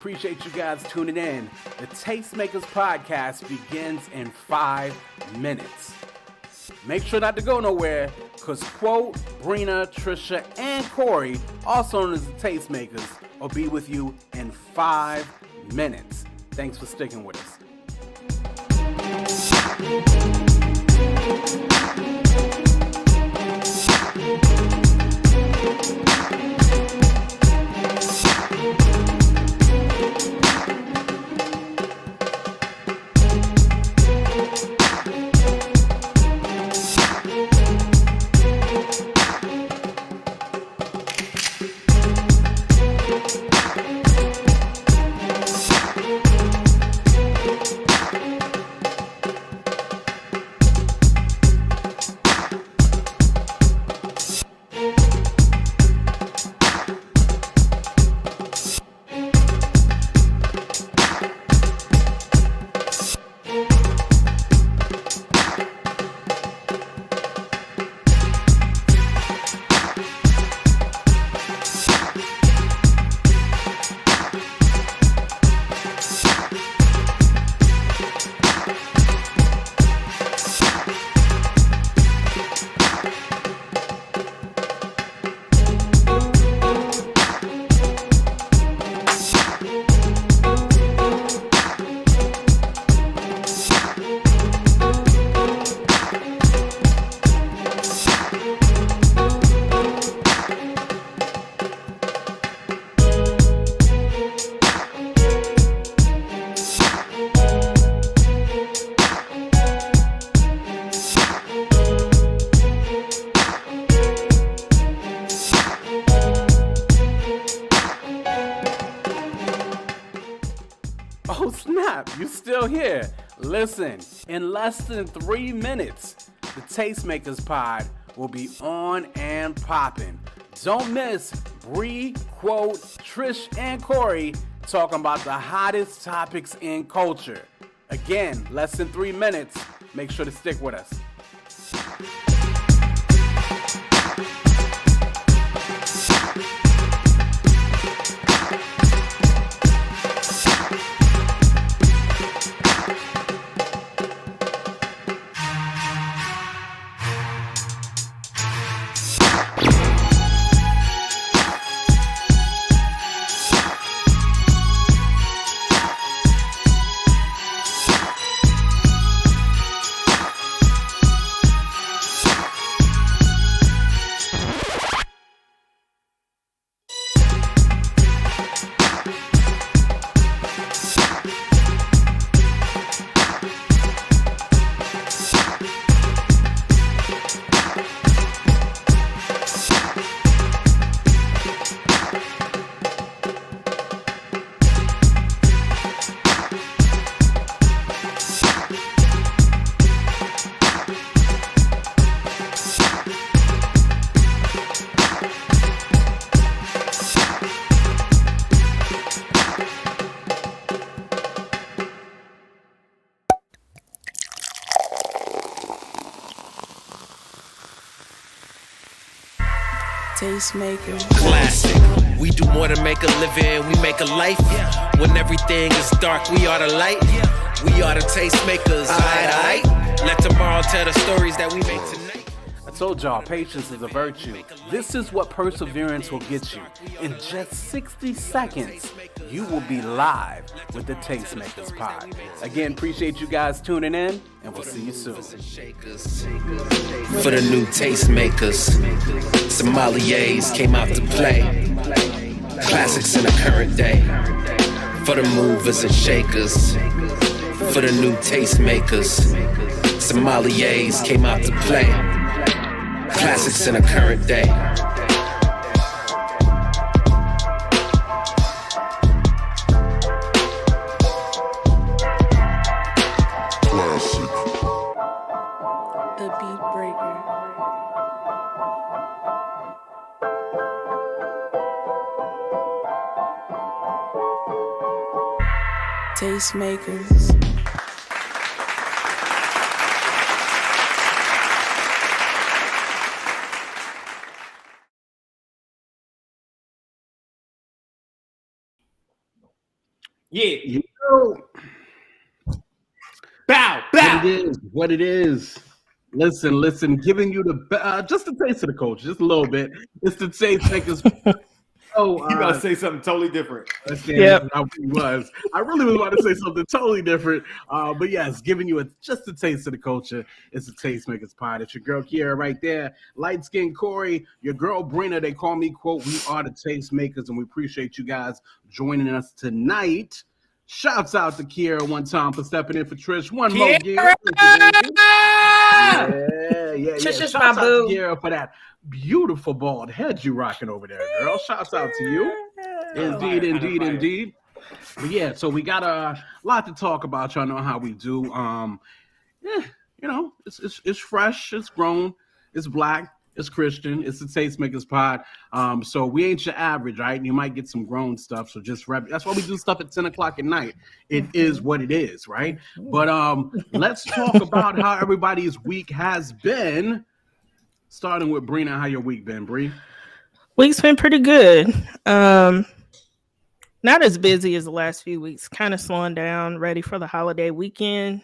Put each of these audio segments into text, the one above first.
Appreciate you guys tuning in. The Tastemakers Podcast begins in 5 minutes. Make sure not to go nowhere, because Quote, Brina, Trisha, and Corey, also known as the Tastemakers, will be with you in 5 minutes. Thanks for sticking with us. Oh snap, you still here. Listen, in less than 3 minutes, the Tastemakers Pod will be on and popping. Don't miss Bree, Quote, Trish, and Corey talking about the hottest topics in culture. Again, less than 3 minutes. Make sure to stick with us. Tastemakers. Classic. We do more than make a living, we make a life. When everything is dark, we are the light. We are the tastemakers. Aight. Let tomorrow tell the stories that we make tonight. I told y'all, patience is a virtue. This is what perseverance will get you. In just 60 seconds, you will be live with the Tastemakers Pod. Again, appreciate you guys tuning in, and we'll see you soon. For the new tastemakers, sommeliers came out to play. Classics in the current day. For the movers and shakers, for the new tastemakers, sommeliers came out to play. Classics in the current day. The beat breaker. Tastemakers. Yeah. You know, Bow. what it is. Listen, giving you the just a taste of the culture, just a little bit. It's the Tastemakers. You about to say something totally different. Yep. I really was about to say something totally different. But yes, giving you just a taste of the culture. It's the Tastemakers Pod. It's your girl Kiera right there. Light skinned Corey, your girl Brina. They call me, quote, we are the Tastemakers, and we appreciate you guys joining us tonight. Shouts out to Kiera one time for stepping in for Trish. One more year. Yeah. Trish Shouts out to Kiera for that beautiful bald head you rocking over there, girl. Shouts out to you. Indeed. But yeah, so we got a lot to talk about. Y'all know how we do. It's fresh, it's grown, it's black, it's Christian, it's the Tastemakers Pod. So we ain't your average, right? You might get some grown stuff, so just rep. That's why we do stuff at 10 o'clock at night. It is what it is, right? But let's talk about how everybody's week has been. Starting with Brina, how your week been, Bree? Week's been pretty good. Not as busy as the last few weeks. Kind of slowing down, ready for the holiday weekend.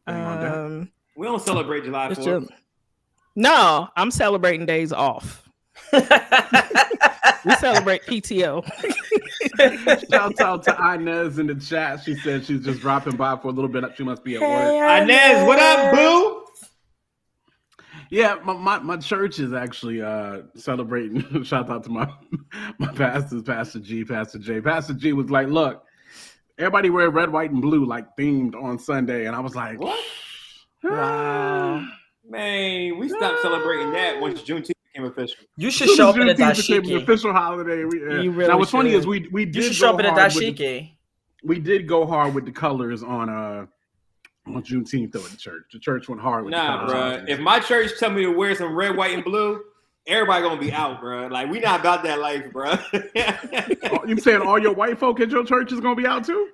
We don't celebrate July 4th. No, I'm celebrating days off. We celebrate PTO. Shout out to Inez in the chat. She said she's just dropping by for a little bit. She must be at work. Inez, what up, boo? Yeah, my church is actually celebrating. Shout out to my pastors, Pastor G, Pastor J. Pastor G was like, look, everybody wear red, white, and blue like themed on Sunday. And I was like, what? Wow. Man, we stopped celebrating that once Juneteenth became official. You should show up in a dashiki. Became an official holiday. Really now, what's funny is we did. You should show up in a dashiki. We did go hard with the colors on Juneteenth though at the church. The church went hard with the colors. Bro. If my church tell me to wear some red, white, and blue, everybody gonna be out, bro. Like we not about that life, bro. You saying all your white folk at your church is gonna be out too?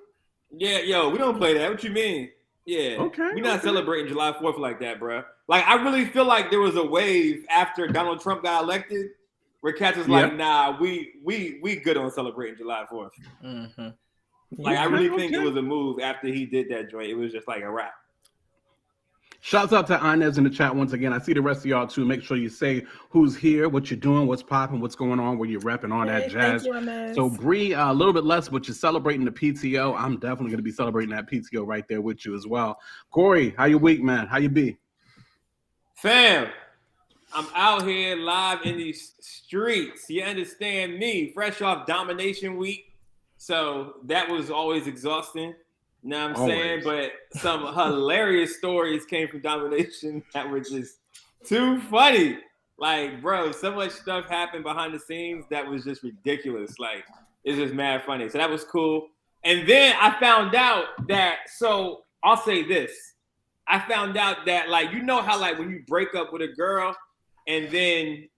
Yeah, yo, we don't play that. What you mean? Yeah. Okay. We're not celebrating July 4th like that, bro. Like, I really feel like there was a wave after Donald Trump got elected where cats was like, nah, we good on celebrating July 4th. Mm-hmm. Like, I really think it was a move after he did that joint. It was just like a wrap. Shouts out to Inez in the chat once again. I see the rest of y'all too. Make sure you say who's here, what you're doing, what's popping, what's going on, where you're repping, all that jazz. Thank you, Inez. So Bree, a little bit less, but you're celebrating the PTO. I'm definitely going to be celebrating that PTO right there with you as well. Corey, how your week, man? How you be? Fam, I'm out here live in these streets. You understand me? Fresh off Domination week. So that was always exhausting. You know what I'm saying? But some hilarious stories came from Domination that were just too funny. Like, bro, so much stuff happened behind the scenes that was just ridiculous. Like, it's just mad funny. So that was cool. And then I found out that, so I'll say this. I found out that, like, you know how, like, when you break up with a girl and then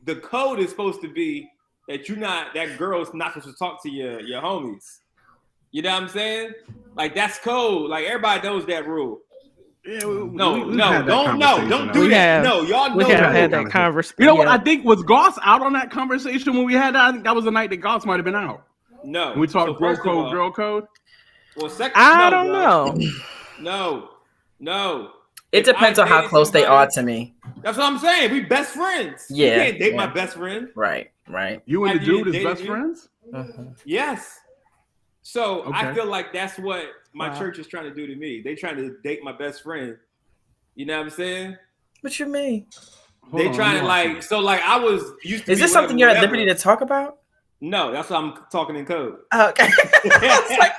the code is supposed to be that that girl's not supposed to talk to your homies. You know what I'm saying? Like, that's code. Like, everybody knows that rule. Yeah, don't do that. No, y'all know we have had that conversation. You know what? I think was Goss out on that conversation when we had that? I think that was the night that Goss might have been out. No. When we talked girl code. Well, I don't know. No. It depends on how close they are to me. That's what I'm saying. We best friends. Yeah. You can't date my best friend. Right. You and the dude is best friends? Yes. So I feel like that's what my church is trying to do to me. They trying to date my best friend. You know what I'm saying? What you mean? They trying to like, so like I was used to. Is this something you're at liberty to talk about? No, that's why I'm talking in code. Okay. I was like,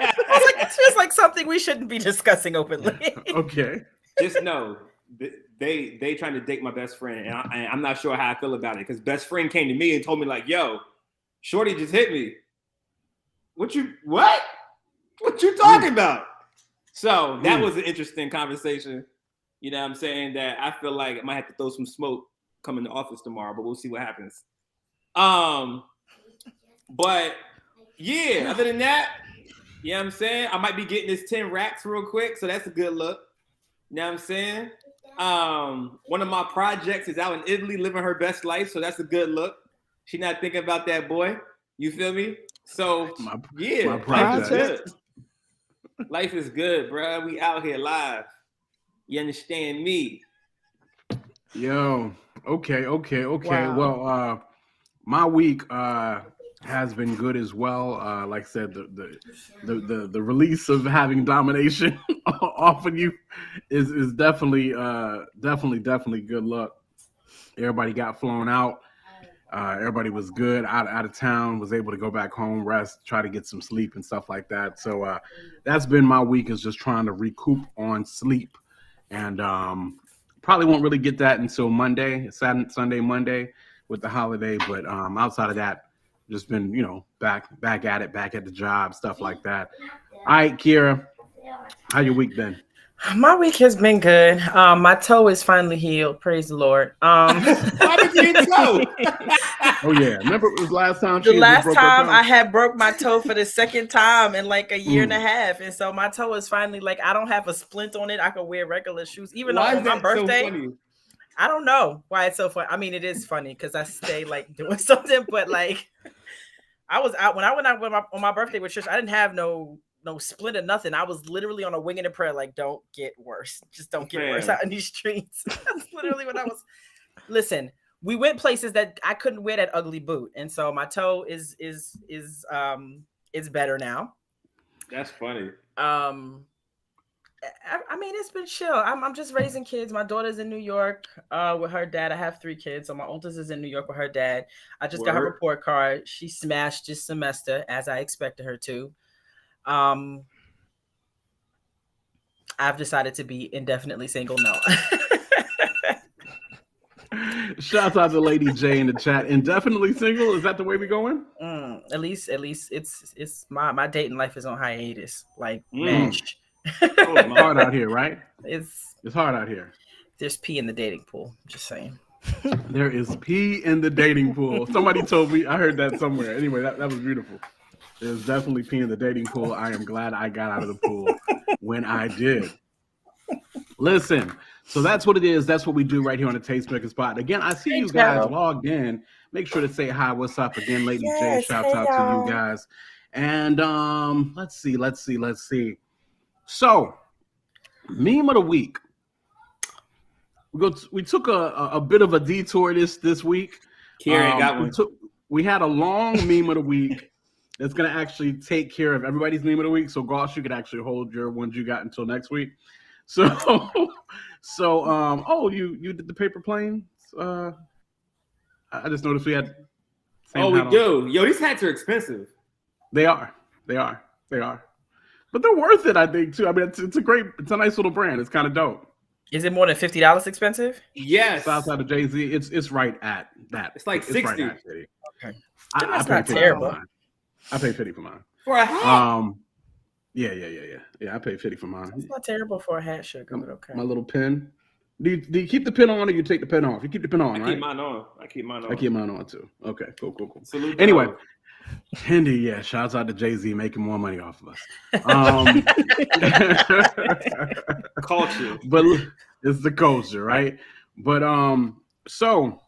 it's just like something we shouldn't be discussing openly. Okay. Just know they trying to date my best friend, and I'm not sure how I feel about it because best friend came to me and told me like, "Yo, shorty just hit me." What you talking about? So that was an interesting conversation. You know what I'm saying? That I feel like I might have to throw some smoke coming to office tomorrow, but we'll see what happens. But yeah, other than that, you know what I'm saying? I might be getting this 10 racks real quick, so that's a good look. You know what I'm saying? One of my projects is out in Italy living her best life, so that's a good look. She not thinking about that boy. You feel me? So My life is project. good. Life is good, bro. We out here live. You understand me? Yo, okay. Wow. Well, my week has been good as well. Like I said, the release of having domination off of you is definitely good luck. Everybody got flown out. Everybody was good out of town, was able to go back home, rest, try to get some sleep and stuff like that. So that's been my week, is just trying to recoup on sleep. And probably won't really get that until Monday, Sunday, Monday with the holiday. But outside of that, just been, back at it, back at the job, stuff like that. All right, Kira, how your week been? My week has been good. My toe is finally healed. Praise the Lord. Why did you toe? Oh yeah, remember it was last time. The last time I had broke my toe for the second time in like a year and a half, and so my toe is finally like, I don't have a splint on it. I can wear regular shoes, even though on my birthday. So funny? I don't know why it's so funny. I mean, it is funny because I stay like doing something, but like I was out when I went out on my birthday with Trish. I didn't have no splint or nothing. I was literally on a wing and a prayer, like, don't get worse. Just don't get worse out in these streets. That's literally what I was. Listen, we went places that I couldn't wear that ugly boot, and so my toe is better now. That's funny. I mean, it's been chill. I'm just raising kids. My daughter's in New York with her dad. I have 3 kids, so my oldest is in New York with her dad. I just got her report card. She smashed this semester, as I expected her to. I've decided to be indefinitely single now. Shout out to Lady J in the chat. Indefinitely single? Is that the way we're going? At least it's my dating life is on hiatus. Like matched. It's hard out here, right? It's hard out here. There's pee in the dating pool. Just saying. There is pee in the dating pool. Somebody told me, I heard that somewhere. Anyway, that was beautiful. There's definitely pee in the dating pool. I am glad I got out of the pool when I did. Listen, so that's what it is. That's what we do right here on the Tastemakers Pod. Again, I see you guys logged in. Make sure to say hi. What's up again, Lady J? Shouts out to you guys. And let's see. So, meme of the week. We took a bit of a detour this week. Kieran got one. We had a long meme of the week. That's going to actually take care of everybody's meme of the week. So, Gosh, you could actually hold your ones you got until next week. So, you did the paper planes? I just noticed we had. We do. Yo, these hats are expensive. They are. But they're worth it, I think, too. I mean, it's a nice little brand. It's kind of dope. Is it more than $50 expensive? Yes. Outside of Jay-Z, it's right at that. It's like 60. Right at 50. Okay. That's not terrible. I paid 50 for mine. For a hat? Yeah. I paid 50 for mine. It's not terrible for a hat, sugar, but okay. My little pin. Do you keep the pin on or you take the pin off? You keep the pin on, right? I keep mine on. I keep mine on too. Okay, cool. Salute anyway, Hindi, shouts out to Jay-Z making more money off of us. Culture. But it's the culture, right? But so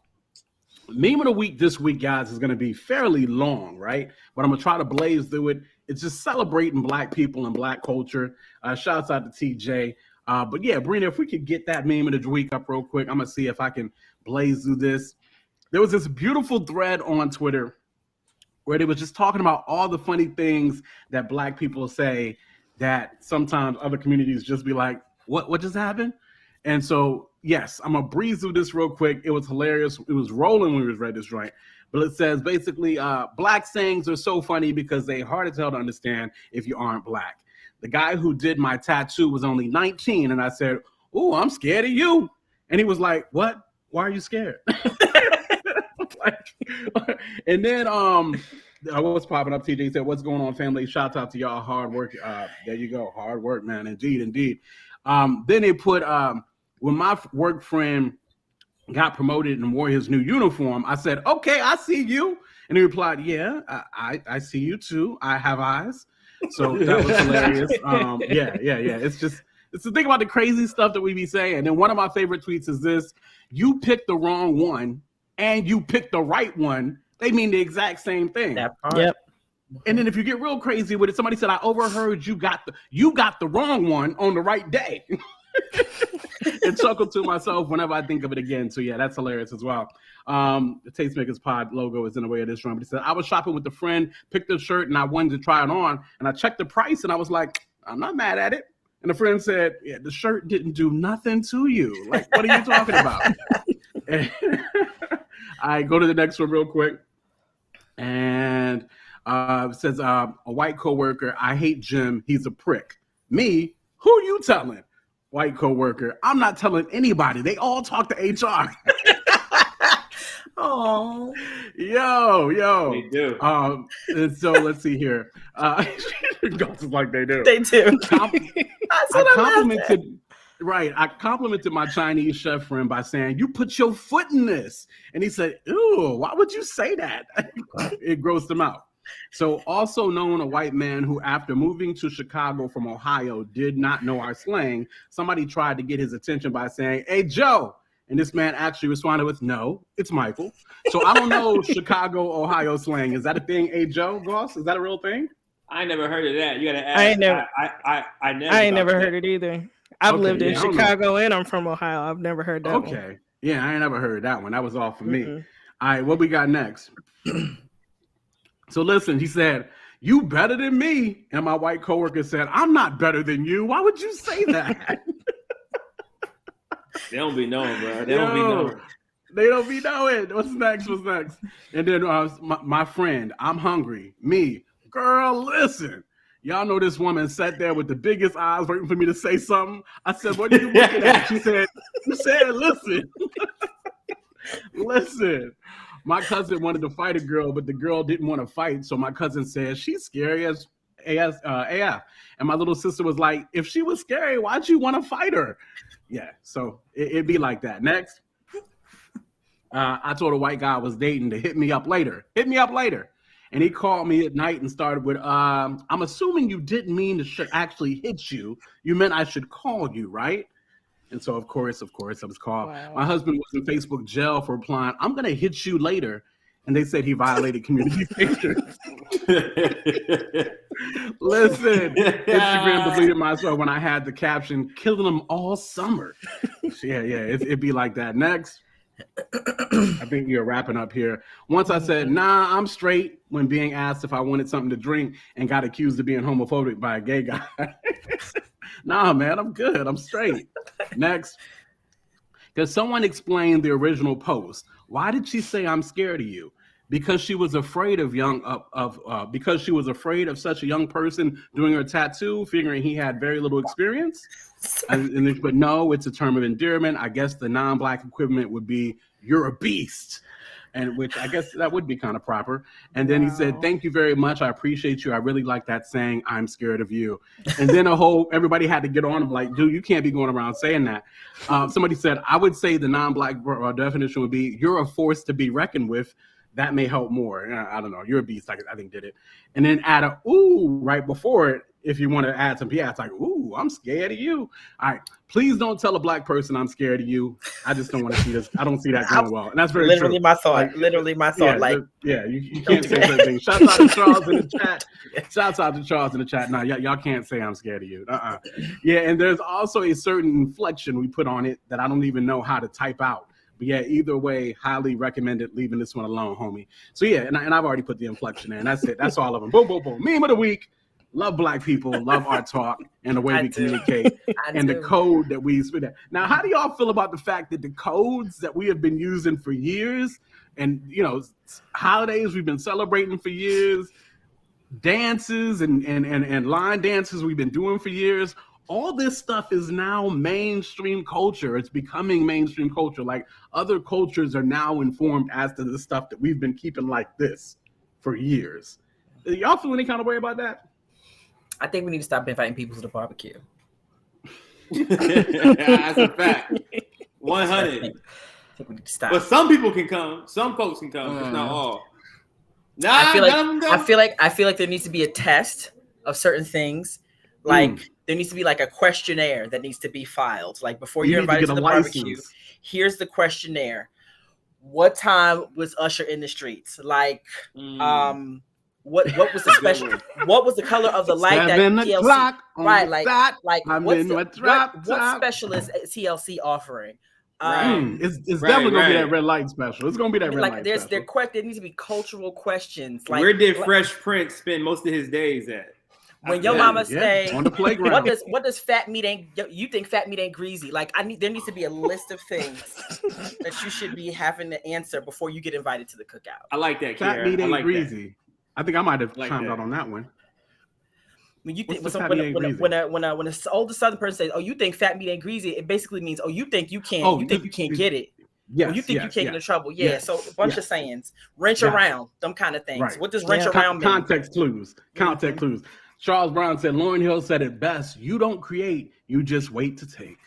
meme of the week this week, guys, is going to be fairly long, right? But I'm going to try to blaze through it. It's just celebrating Black people and Black culture. Shouts out to TJ. But yeah, Brina, if we could get that meme of the week up real quick, I'm going to see if I can blaze through this. There was this beautiful thread on Twitter where they was just talking about all the funny things that Black people say that sometimes other communities just be like, what just happened? And so, yes, I'm going to breeze through this real quick. It was hilarious. It was rolling when we read this, right? But it says basically, Black sayings are so funny because they're hard as hell to understand if you aren't Black. The guy who did my tattoo was only 19, and I said, "Ooh, I'm scared of you." And he was like, "What? Why are you scared?" And then what's popping up? TJ said, "What's going on, family? Shout out to y'all. Hard work. There you go. Hard work, man. Indeed. Then they put when my work friend got promoted and wore his new uniform, I said, "Okay, I see you." And he replied, "Yeah, I see you too. I have eyes." So that was hilarious. Yeah. It's the thing about the crazy stuff that we be saying. And then one of my favorite tweets is this: you picked the wrong one and you picked the right one. They mean the exact same thing. That part. Yep. And then if you get real crazy with it, somebody said, I overheard you got the wrong one on the right day. And chuckle to myself whenever I think of it again. So yeah, that's hilarious as well. The Tastemakers Pod logo is in the way of this room. But he said, I was shopping with a friend, picked a shirt, and I wanted to try it on. And I checked the price, and I was like, I'm not mad at it. And the friend said, yeah, the shirt didn't do nothing to you. Like, what are you talking about? I go to the next one real quick. And it says, a white coworker, I hate Jim. He's a prick. Me? Who are you telling? White coworker, I'm not telling anybody. They all talk to HR. Oh, yo. They do. And so let's see here. Ghosts like they do. They do. I complimented my Chinese chef friend by saying, you put your foot in this. And he said, ew, why would you say that? It grossed him out. So also known a white man who, after moving to Chicago from Ohio, did not know our slang. Somebody tried to get his attention by saying, hey, Joe. And this man actually responded with, no, it's Michael. So I don't know Chicago, Ohio slang. Is that a thing, hey, Joe, boss? Is that a real thing? I never heard of that. You got to ask. I ain't never heard it either. I've lived in Chicago and I'm from Ohio. I've never heard that one. Okay. Yeah, I ain't never heard that one. That was all for me. All right, what we got next? So listen, he said, you better than me. And my white coworker said, I'm not better than you. Why would you say that? They don't be knowing, bro. They don't be knowing. They don't be knowing. What's next? And then my friend, I'm hungry. Me, girl, listen. Y'all know this woman sat there with the biggest eyes waiting for me to say something. I said, what are you looking at? She said, listen. Listen. My cousin wanted to fight a girl, but the girl didn't want to fight. So my cousin said, she's scary as AF. And my little sister was like, if she was scary, why'd you want to fight her? Yeah, so it'd be like that. Next. I told a white guy I was dating to hit me up later. And he called me at night and started with, I'm assuming you didn't mean to actually hit you. You meant I should call you, right? And so, of course, I was called. Wow. My husband was in Facebook jail for replying, I'm going to hit you later. And they said he violated community standards. Listen, Instagram deleted myself when I had the caption, killing them all summer. It'd be like that. Next. I think you're wrapping up here. Once I said, nah, I'm straight when being asked if I wanted something to drink and got accused of being homophobic by a gay guy. Nah, man, I'm good. I'm straight. Next. Because someone explained the original post. Why did she say I'm scared of you? Because she was afraid of such a young person doing her tattoo, figuring he had very little experience. But no, it's a term of endearment. I guess the non-black equivalent would be "you're a beast," and which I guess that would be kind of proper. And then he said, "Thank you very much. I appreciate you. I really like that saying. I'm scared of you." And then everybody had to get on him like, "Dude, you can't be going around saying that." Somebody said, "I would say the non-black definition would be you're a force to be reckoned with." That may help more. I don't know. You're a beast. I think did it. And then add a ooh right before it. If you want to add some it's like, ooh, I'm scared of you. All right. Please don't tell a black person I'm scared of you. I just don't want to see this. I don't see that going well. And that's very literally true. My thought. You can't say something. Shout out to Charles in the chat. Shouts out to Charles in the chat. No, y'all can't say I'm scared of you. Yeah, and there's also a certain inflection we put on it that I don't even know how to type out. But yeah, either way, highly recommended leaving this one alone, homie. So yeah, and I've already put the inflection in. That's it. That's all of them. Boom, boom, boom. Meme of the week. Love black people. Love our talk and the way we communicate and the code that we spit at. Now, how do y'all feel about the fact that the codes that we have been using for years and, holidays we've been celebrating for years, dances and line dances we've been doing for years, all this stuff is now mainstream culture. It's becoming mainstream culture. Like other cultures are now informed as to the stuff that we've been keeping like this for years. Y'all feel any kind of way about that? I think we need to stop inviting people to the barbecue. That's a fact. 100. I think we need to stop. But some people can come. Some folks can come. It's not all. I feel like there needs to be a test of certain things. Like there needs to be like a questionnaire that needs to be filed. Like before you're invited to the barbecue, here's the questionnaire. What time was Usher in the streets? Like, what was the special? What was the color of the light that TLC? Right, like what special is TLC offering? It's definitely gonna be that red light special. It's gonna be that red light special. There needs to be cultural questions. Like, where did Fresh Prince spend most of his days at? When your mama say on the playground. What does fat meat ain't? You think fat meat ain't greasy? Like there needs to be a list of things that you should be having to answer before you get invited to the cookout. I like that. Fat meat ain't greasy. That. I think I might have chimed out on that one. When you think when an older Southern person says, "Oh, you think fat meat ain't greasy," it basically means, "Oh, you think you can't. You think you can't get it. Yes, you think you can't get in trouble." Yeah. So a bunch of sayings, wrench around, them kind of things. Right. What does wrench around mean? Context clues. Context clues. Charles Brown said, Lauryn Hill said it best. You don't create, you just wait to take.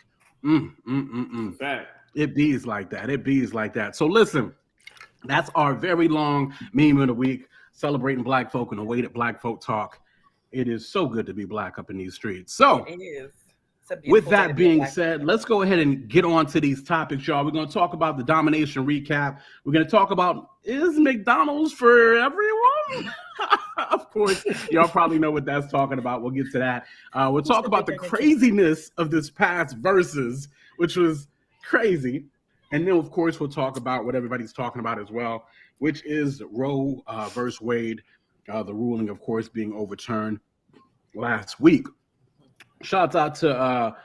It bees like that. It bees like that. So listen, that's our very long meme of the week, celebrating Black folk in the way that Black folk talk. It is so good to be Black up in these streets. So it is. With that being said, let's go ahead and get on to these topics, y'all. We're going to talk about the Domination recap. We're going to talk about, is McDonald's for everyone? Of course, y'all probably know what that's talking about. We'll get to that. We'll talk about the craziness of this past Verzuz, which was crazy. And then, of course, we'll talk about what everybody's talking about as well, which is Roe versus Wade, the ruling, of course, being overturned last week. Shouts out to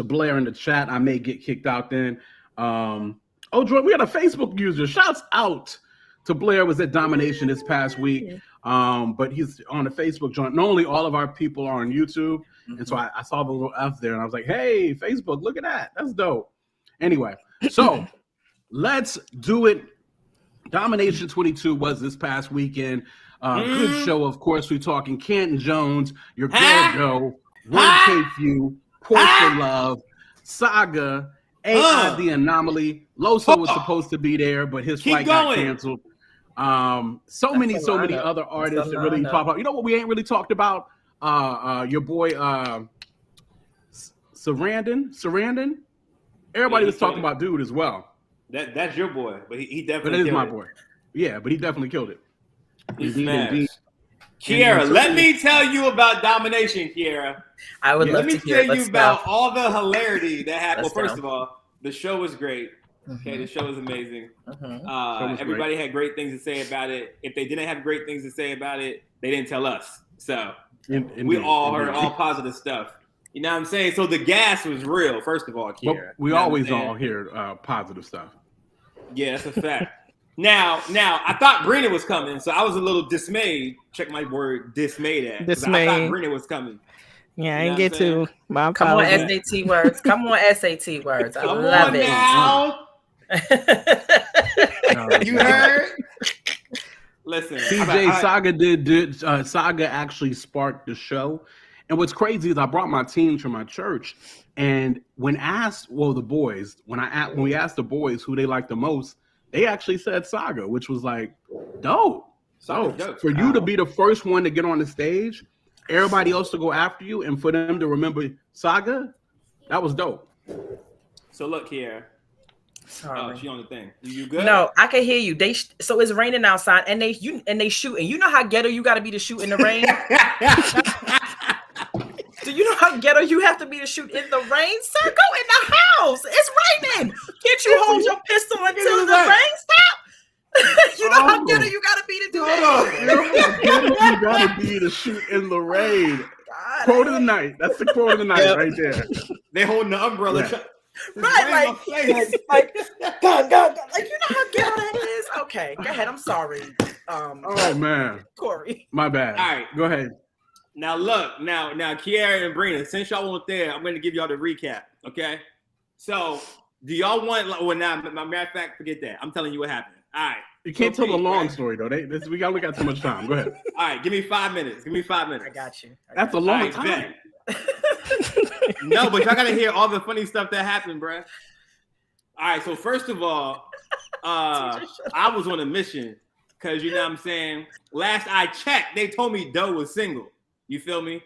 Blair in the chat. I may get kicked out then. Jordan, we had a Facebook user. Shouts out to Blair. Was at Domination this past week. But he's on the Facebook joint. Normally all of our people are on YouTube. And so I saw the little F there and I was like, hey, Facebook, look at that. That's dope. Anyway, so let's do it. Domination 22 was this past weekend. Good show, of course. We're talking Canton Jones, your girl Joe, Word Few, Portia Love, Saga, AI the Anomaly. Loso was supposed to be there, but his flight got canceled. So many other artists that really pop up. You know what we ain't really talked about? Your boy Sarandon. Everybody was talking about dude as well. That's your boy, but he definitely. But it is my boy. Yeah, but he definitely killed it. Indeed. Kiera, let me tell you about Domination, Kiera. I would love to hear. Let me tell you about all the hilarity that happened. Well, first of all, the show was great. Okay, the show was amazing. Everybody had great things to say about it. If they didn't have great things to say about it, they didn't tell us. So we all heard all positive stuff. You know what I'm saying? So the gas was real, first of all, Kiera. Well, we always all hear positive stuff. Yeah, that's a fact. Now, I thought Brina was coming, so I was a little dismayed. Check my word, dismayed at. Dismayed. I thought Brina was coming. Yeah, I didn't get to. My Come on, SAT words. Come on, SAT words. I love it. Now. You heard? Listen, CJ Saga Saga actually sparked the show. And what's crazy is I brought my team to my church, and when we asked the boys who they liked the most, they actually said Saga, which was like dope. So for you to be the first one to get on the stage, everybody else to go after you, and for them to remember Saga, that was dope. So look here. Sorry. Oh, she on the thing. You good? No, I can hear you. So it's raining outside, and they shoot. And you know how ghetto you got to be to shoot in the rain. Do you know how ghetto you have to be to shoot in the rain, sir? Go in the house. It's raining. Can't you hold your pistol until the rain stops? You know how ghetto you got to be to do that. You got to be to shoot in the rain. Quote of the night. That's the quote of the night right there. They holding the umbrella. Yeah. Right, like, God, like, you know how ghetto that is? Okay, go ahead. I'm sorry. Oh man, Corey, my bad. All right, go ahead. Now look, now Kiara and Brina, since y'all weren't there, I'm going to give y'all the recap. Okay, so do y'all want? Well, now, matter of fact, forget that. I'm telling you what happened. All right, you can't tell the long story though. We only got too much time. Go ahead. All right, give me 5 minutes. I got you. That's a long time. No, but y'all gotta hear all the funny stuff that happened, bruh. All right, so first of all, I was on a mission because you know what I'm saying. Last I checked, they told me Doe was single. You feel me?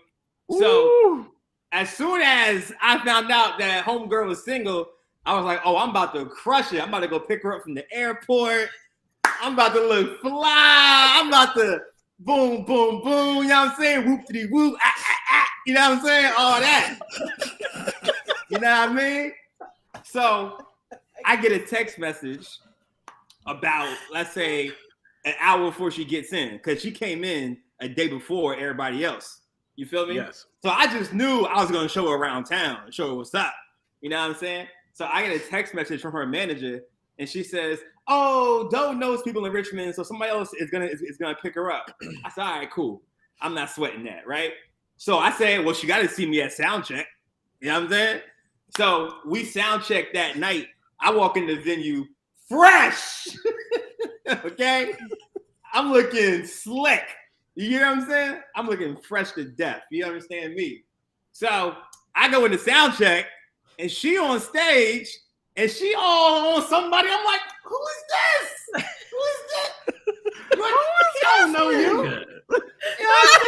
Ooh. So as soon as I found out that homegirl was single, I was like, oh, I'm about to crush it. I'm about to go pick her up from the airport. I'm about to look fly. I'm about to boom, boom, boom. You know what I'm saying? Whoop-de-dee whoop, you know what I'm saying? All that. You know what I mean? So I get a text message about, let's say, an hour before she gets in, because she came in a day before everybody else. You feel me? Yes. So I just knew I was going to show her around town, show her what's up. You know what I'm saying? So I get a text message from her manager, and she says, "Oh, Doe knows people in Richmond, so somebody else is gonna pick her up." I said, "All right, cool. I'm not sweating that, right?" So I said, "Well, she got to see me at sound check." You know what I'm saying? So we sound check that night. I walk in the venue fresh. Okay? I'm looking slick. You know what I'm saying? I'm looking fresh to death. You understand me? So I go into sound check, and she on stage, and she all on somebody. I'm like, who is this? Who is this? Like, I don't know you. You know what I'm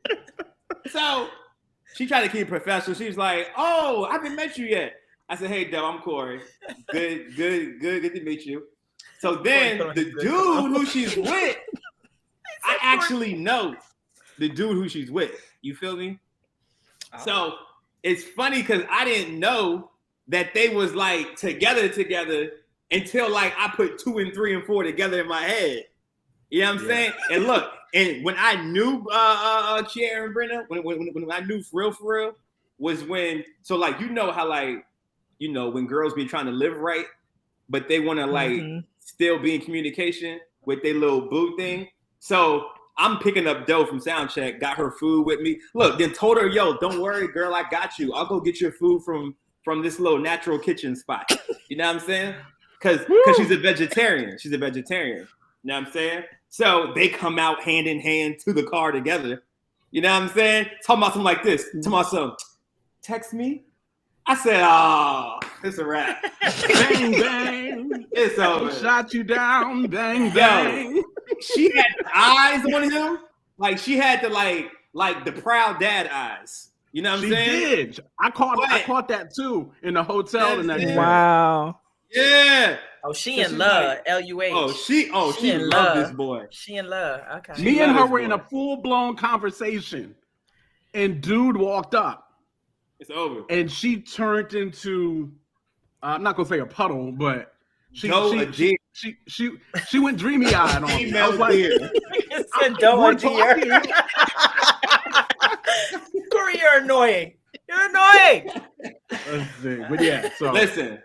saying? So she tried to keep it professional. She was like, "Oh, I haven't met you yet." I said, "Hey, Del, I'm Corey. Good to meet you." So then the dude who she's with, I actually know the dude who she's with. You feel me? So it's funny because I didn't know that they was like together until like I put 2 and 3 and 4 together in my head. You know what I'm saying? And look, and when I knew Kiara and Brenna, when I knew for real, was when, so like, you know how like, you know, when girls be trying to live right, but they want to like still be in communication with their little boo thing. So I'm picking up Doe from Soundcheck, got her food with me. Look, then told her, "Yo, don't worry, girl, I got you. I'll go get your food from this little natural kitchen spot." You know what I'm saying? Because she's a vegetarian. She's a vegetarian. You know what I'm saying? So they come out hand in hand to the car together. You know what I'm saying? Talking about something like this. Talking about something, "Text me." I said, "Oh, it's a wrap." Bang, bang. It's over. Shot you down. Bang, bang. Yo, she had eyes on him. Like she had the like the proud dad eyes. You know what I'm saying? She did. I caught that too in the hotel the next day. Wow. Yeah. Oh, she in love. L-U-H. She in loved love. this boy. She in love. Okay. Me and her were in a full-blown conversation, and dude walked up. It's over. And she turned into, I'm not gonna say a puddle, but she went dreamy-eyed on me. I was like, Corey, you're annoying. You're annoying. Let's see. But yeah, so listen.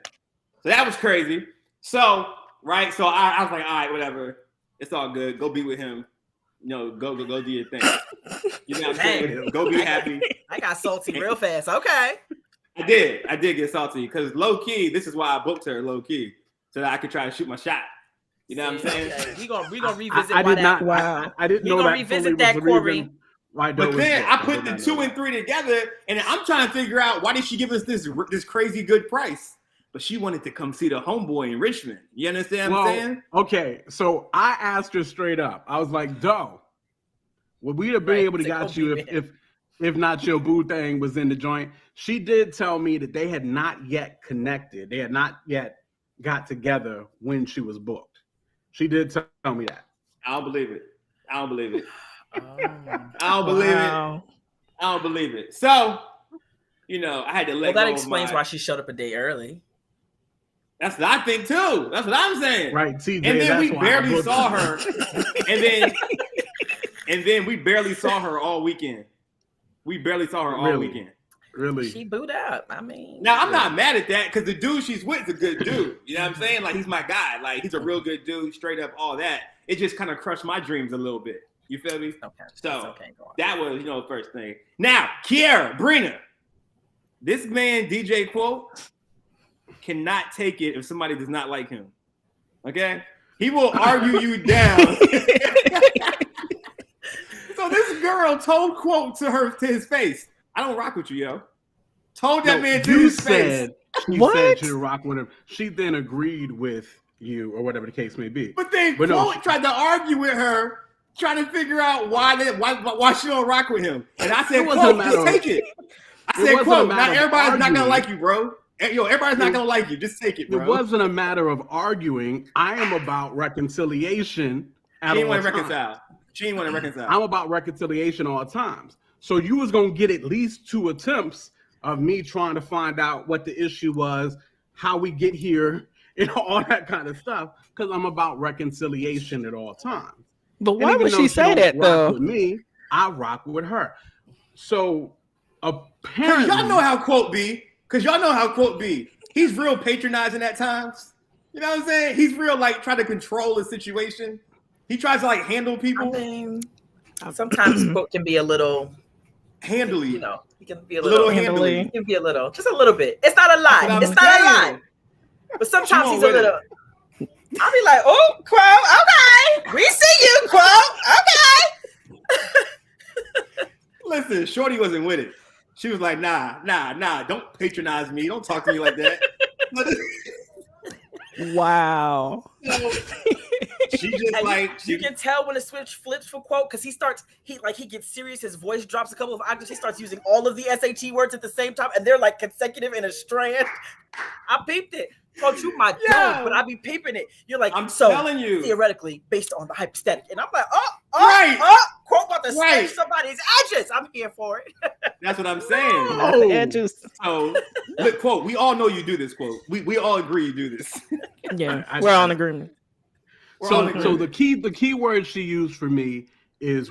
So that was crazy. So, right, so I was like, all right, whatever. It's all good. Go be with him. You know, go do your thing. You know what I'm saying? Go be happy. I got salty real fast. Okay. I did get salty because low key, this is why I booked her low key, so that I could try to shoot my shot. You know what I'm saying? Okay. We gonna revisit. I did not. Wow. I didn't know that. Revisit that, Corey. But then I put the 2 and 3 together, and I'm trying to figure out why did she give us this crazy good price? But she wanted to come see the homeboy in Richmond. You understand what I'm saying? Okay, so I asked her straight up. I was like, "Doe, would we have been able to got you if not your boo thing was in the joint?" She did tell me that they had not yet connected. They had not yet got together when she was booked. She did tell me that. I don't believe it. I don't believe it. I don't believe it. So, you know, I had to let go. Well, that explains why she showed up a day early. That's what I think too. That's what I'm saying. Right, TJ. And then we barely saw her. and then we barely saw her all weekend. We barely saw her all weekend. Really? She booed up. I mean, now I'm not mad at that because the dude she's with is a good dude. You know what I'm saying? Like he's my guy. Like he's a real good dude. Straight up, all that. It just kind of crushed my dreams a little bit. You feel me? Okay. So that was, you know, the first thing. Now, Kiara, Brenna, this man DJ Quote cannot take it if somebody does not like him. Okay? He will argue you down. So this girl told Quote to his face, "I don't rock with you, yo." Told that man to his face. You said you rock with him. She then agreed with you, or whatever the case may be. But then Quote tried to argue with her, trying to figure out why she don't rock with him. And I said, "Quote, just take it." I said, "Quote, not everybody's not gonna like you, bro. Yo, everybody's not gonna like you. Just take it, bro." It wasn't a matter of arguing. I am about reconciliation. He didn't want to reconcile. She didn't want to reconcile. I'm about reconciliation all times. So you was gonna get at least 2 attempts of me trying to find out what the issue was, how we get here, all that kind of stuff. Because I'm about reconciliation at all times. But why would she say that though? With me, I rock with her. So apparently, y'all know how quote be. Because y'all know how quote be. He's real patronizing at times. You know what I'm saying? He's real like trying to control the situation. He tries to like handle people. I mean, sometimes quote can be a little handily. You know, he can be a little handily. He can be a little, just a little bit. It's not a lot. It's not a lot. But sometimes he's a little. I'll be like, oh, quote, okay. We see you, quote, okay. Listen, Shorty wasn't with it. She was like, nah, don't patronize me. Don't talk to me like that. Wow. She just like you can tell when the switch flips for quote because he gets serious. His voice drops a couple of octaves. He starts using all of the SAT words at the same time, and they're like consecutive in a strand. I peeped it. Quote, you my dog, but I be peeping it. You're like, I'm telling you, theoretically, based on the hypostatic, and I'm like, quote about to snatch somebody's edges. I'm here for it. That's what I'm saying. No. Edges. So, look, quote, we all know you do this. Quote, we all agree you do this. Yeah, we're all in agreement. So the key word she used for me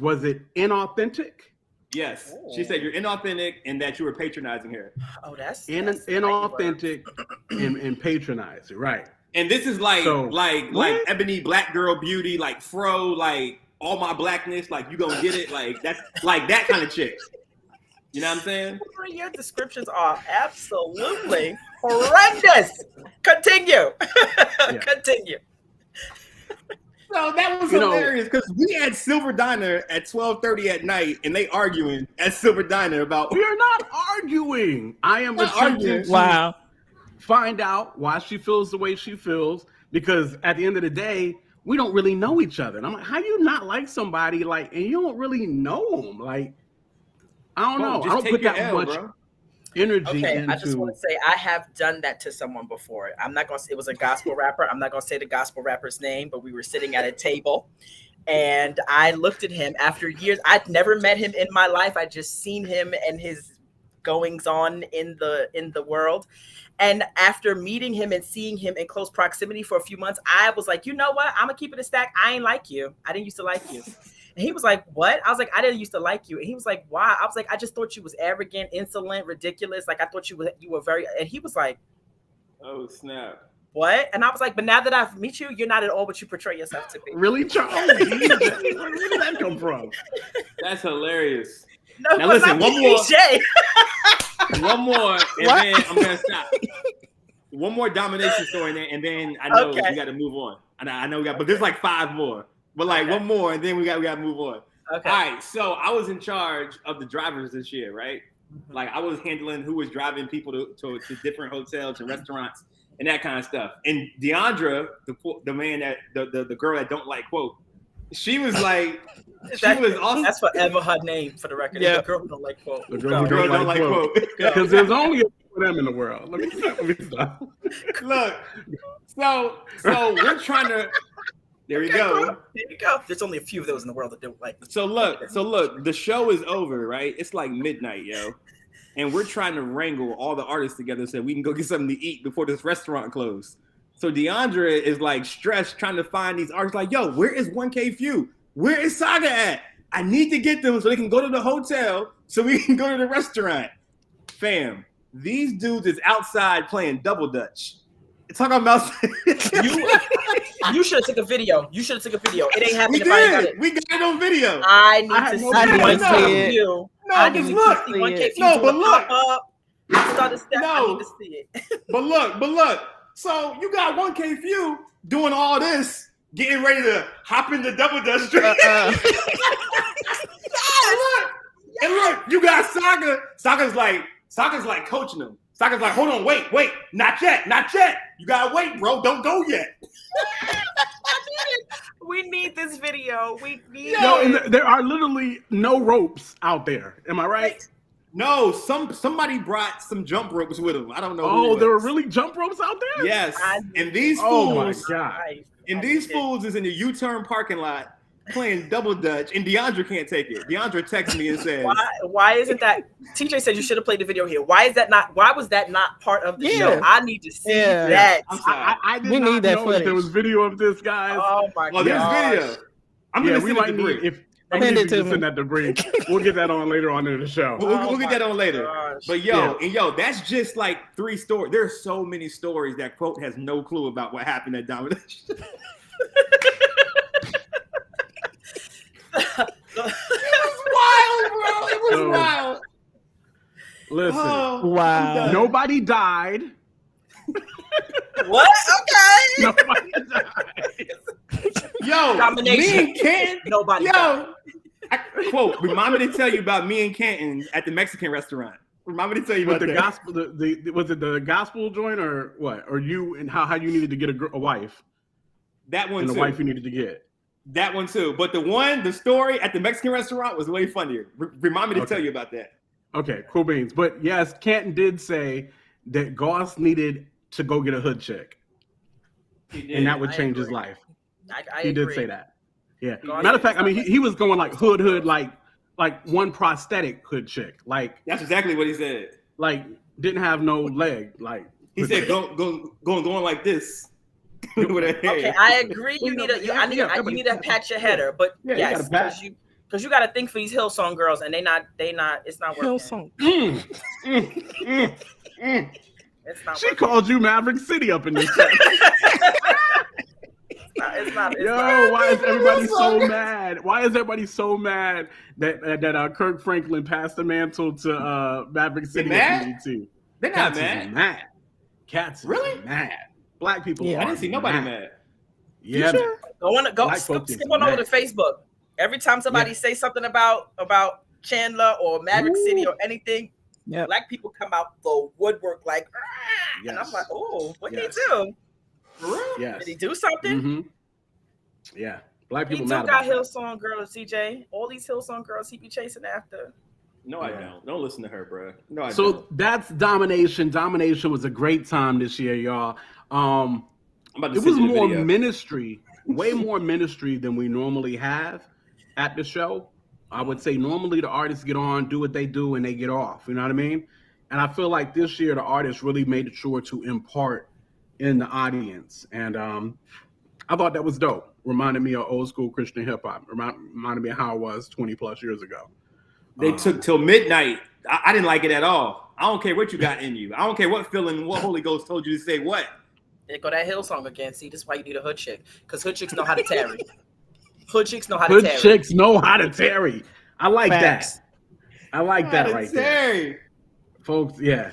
was it inauthentic? Yes, she said you're inauthentic and that you were patronizing her. Oh, that's inauthentic and patronizing, right? And this is like ebony black girl beauty, like fro, like all my blackness, like you gonna get it, like that's like that kind of chick. You know what I'm saying? Your descriptions are absolutely horrendous. Continue. Continue. So that was hilarious because we had Silver Diner at 12:30 at night, and they arguing at Silver Diner about. We are not arguing. I am attempting to find out why she feels the way she feels, because at the end of the day, we don't really know each other. And I'm like, how do you not like somebody like, and you don't really know them? Like, I don't know. I don't put that much energy into. I just want to say I have done that to someone before. I'm not gonna say it was a gospel rapper. I'm not gonna say the gospel rapper's name, but we were sitting at a table and I looked at him after years. I'd never met him in my life. I just seen him and his goings on in the world. And after meeting him and seeing him in close proximity for a few months, I was like, you know what? I'm gonna keep it a stack. I ain't like you. I didn't used to like you. And he was like, what? I was like, I didn't used to like you. And he was like, why? I was like, I just thought you was arrogant, insolent, ridiculous. Like, I thought you were very, and he was like, oh, snap. What? And I was like, but now that I've met you, you're not at all what you portray yourself to be. Really, Charles? Where did that come from? That's hilarious. No, now listen, one more, and what? then I'm going to stop. One more domination story, and then I know we got to move on. I know we got, but there's like 5 more. But like one more, and then we got to move on. Okay. All right. So I was in charge of the drivers this year, right? Mm-hmm. Like I was handling who was driving people to different hotels and restaurants and that kind of stuff. And Deandra, the man that the girl that don't like quote, she was like, was awesome. That's forever her name for the record. Yeah. The girl who don't like quote. The girl who don't like quote. Because there's only a few of them in the world. Let me stop. Look. So we're trying to. There we go. There you go. There's only a few of those in the world that don't like. So look, the show is over, right? It's like midnight, yo. And we're trying to wrangle all the artists together so we can go get something to eat before this restaurant closed. So Deandra is like stressed trying to find these artists like, yo, where is 1K Few? Where is Saga at? I need to get them so they can go to the hotel so we can go to the restaurant. Fam, these dudes is outside playing double dutch. Talking about you should have took a video. It ain't happening. We got it on video. I need to see it. No, but look. I need to see it. But look. So you got 1K Few doing all this, getting ready to hop in the double dutch street. And look, you got Saga. Saga's like coaching them. Saga's like, hold on, wait, not yet. You gotta wait, bro. Don't go yet. We need this video. We need and there are literally no ropes out there. Am I right? No, somebody brought some jump ropes with them. I don't know. Oh, there were really jump ropes out there? Yes. And these fools, oh my God. And these fools is in the U-turn parking lot, playing double dutch, and DeAndre can't take it. DeAndre texts me and says, "Why isn't that?" TJ said you should have played the video here. Why is that not? Why was that not part of the show? I need to see that. I did not know if there was video of this, guys. Oh my god! There's video. I'm gonna send it to Bree. I'm going to send that to Bree. We'll get that on later on in the show. We'll get that on later. Gosh. But that's just like 3 stories. There's so many stories that Quote has no clue about what happened at Domination. It was wild, bro. It was wild. Listen. Wow. Nobody died. What? Okay. Nobody died. Yo, Domination. Me and Canton. Nobody died. Quote, remind me to tell you about me and Canton at the Mexican restaurant. Remind me to tell you about the gospel. Was it the gospel joint or what? Or you and how you needed to get a wife? That one and too. The wife you needed to get. That one too. But the story at the Mexican restaurant was way funnier. Remind me to tell you about that. Okay, cool beans. But yes, Canton did say that Goss needed to go get a hood chick. He did. And that would change his life. I he agree. did say that. Yeah. Matter of fact, I mean, he was going like hood, like one prosthetic hood chick. Like that's exactly what he said. Like didn't have no leg. Like he said, going like this. Okay, I agree. You need to pat your header, but yes, because you got to think for these Hillsong girls, and they not. It's not working. Hillsong. It's not. She called you Maverick City up in this. It's not. Why is everybody so mad? Why is everybody so mad that Kirk Franklin passed the mantle to Maverick City? They're not mad. Cats really mad. Black people. I didn't see nobody mad. Yeah. Sure? Skip on over to Facebook. Every time somebody say something about Chandler or Maverick City or anything, black people come out the woodwork like, and I'm like, oh, what did he do? Yes. Did he do something? Mm-hmm. Yeah, black people. He took out Hillsong girls, CJ. All these Hillsong girls he be chasing after. No, I don't. Don't listen to her, bro. No, I don't. So that's Domination. Domination was a great time this year, y'all. It was more ministry, way more ministry than we normally have at the show. I would say normally the artists get on, do what they do, and they get off. You know what I mean? And I feel like this year the artists really made sure to impart in the audience, and I thought that was dope. Reminded me of old school Christian hip hop. Reminded me of how it was 20 plus years ago. They took till midnight. I didn't like it at all. I don't care what you got in you. I don't care what feeling, what Holy Ghost told you to say what. There go that Hillsong again. See, this is why you need a hood chick, because hood chicks know how to tarry. Hood chicks know how to tarry. Hood chicks know how to tarry. I like that. I like that right there. Folks, yeah.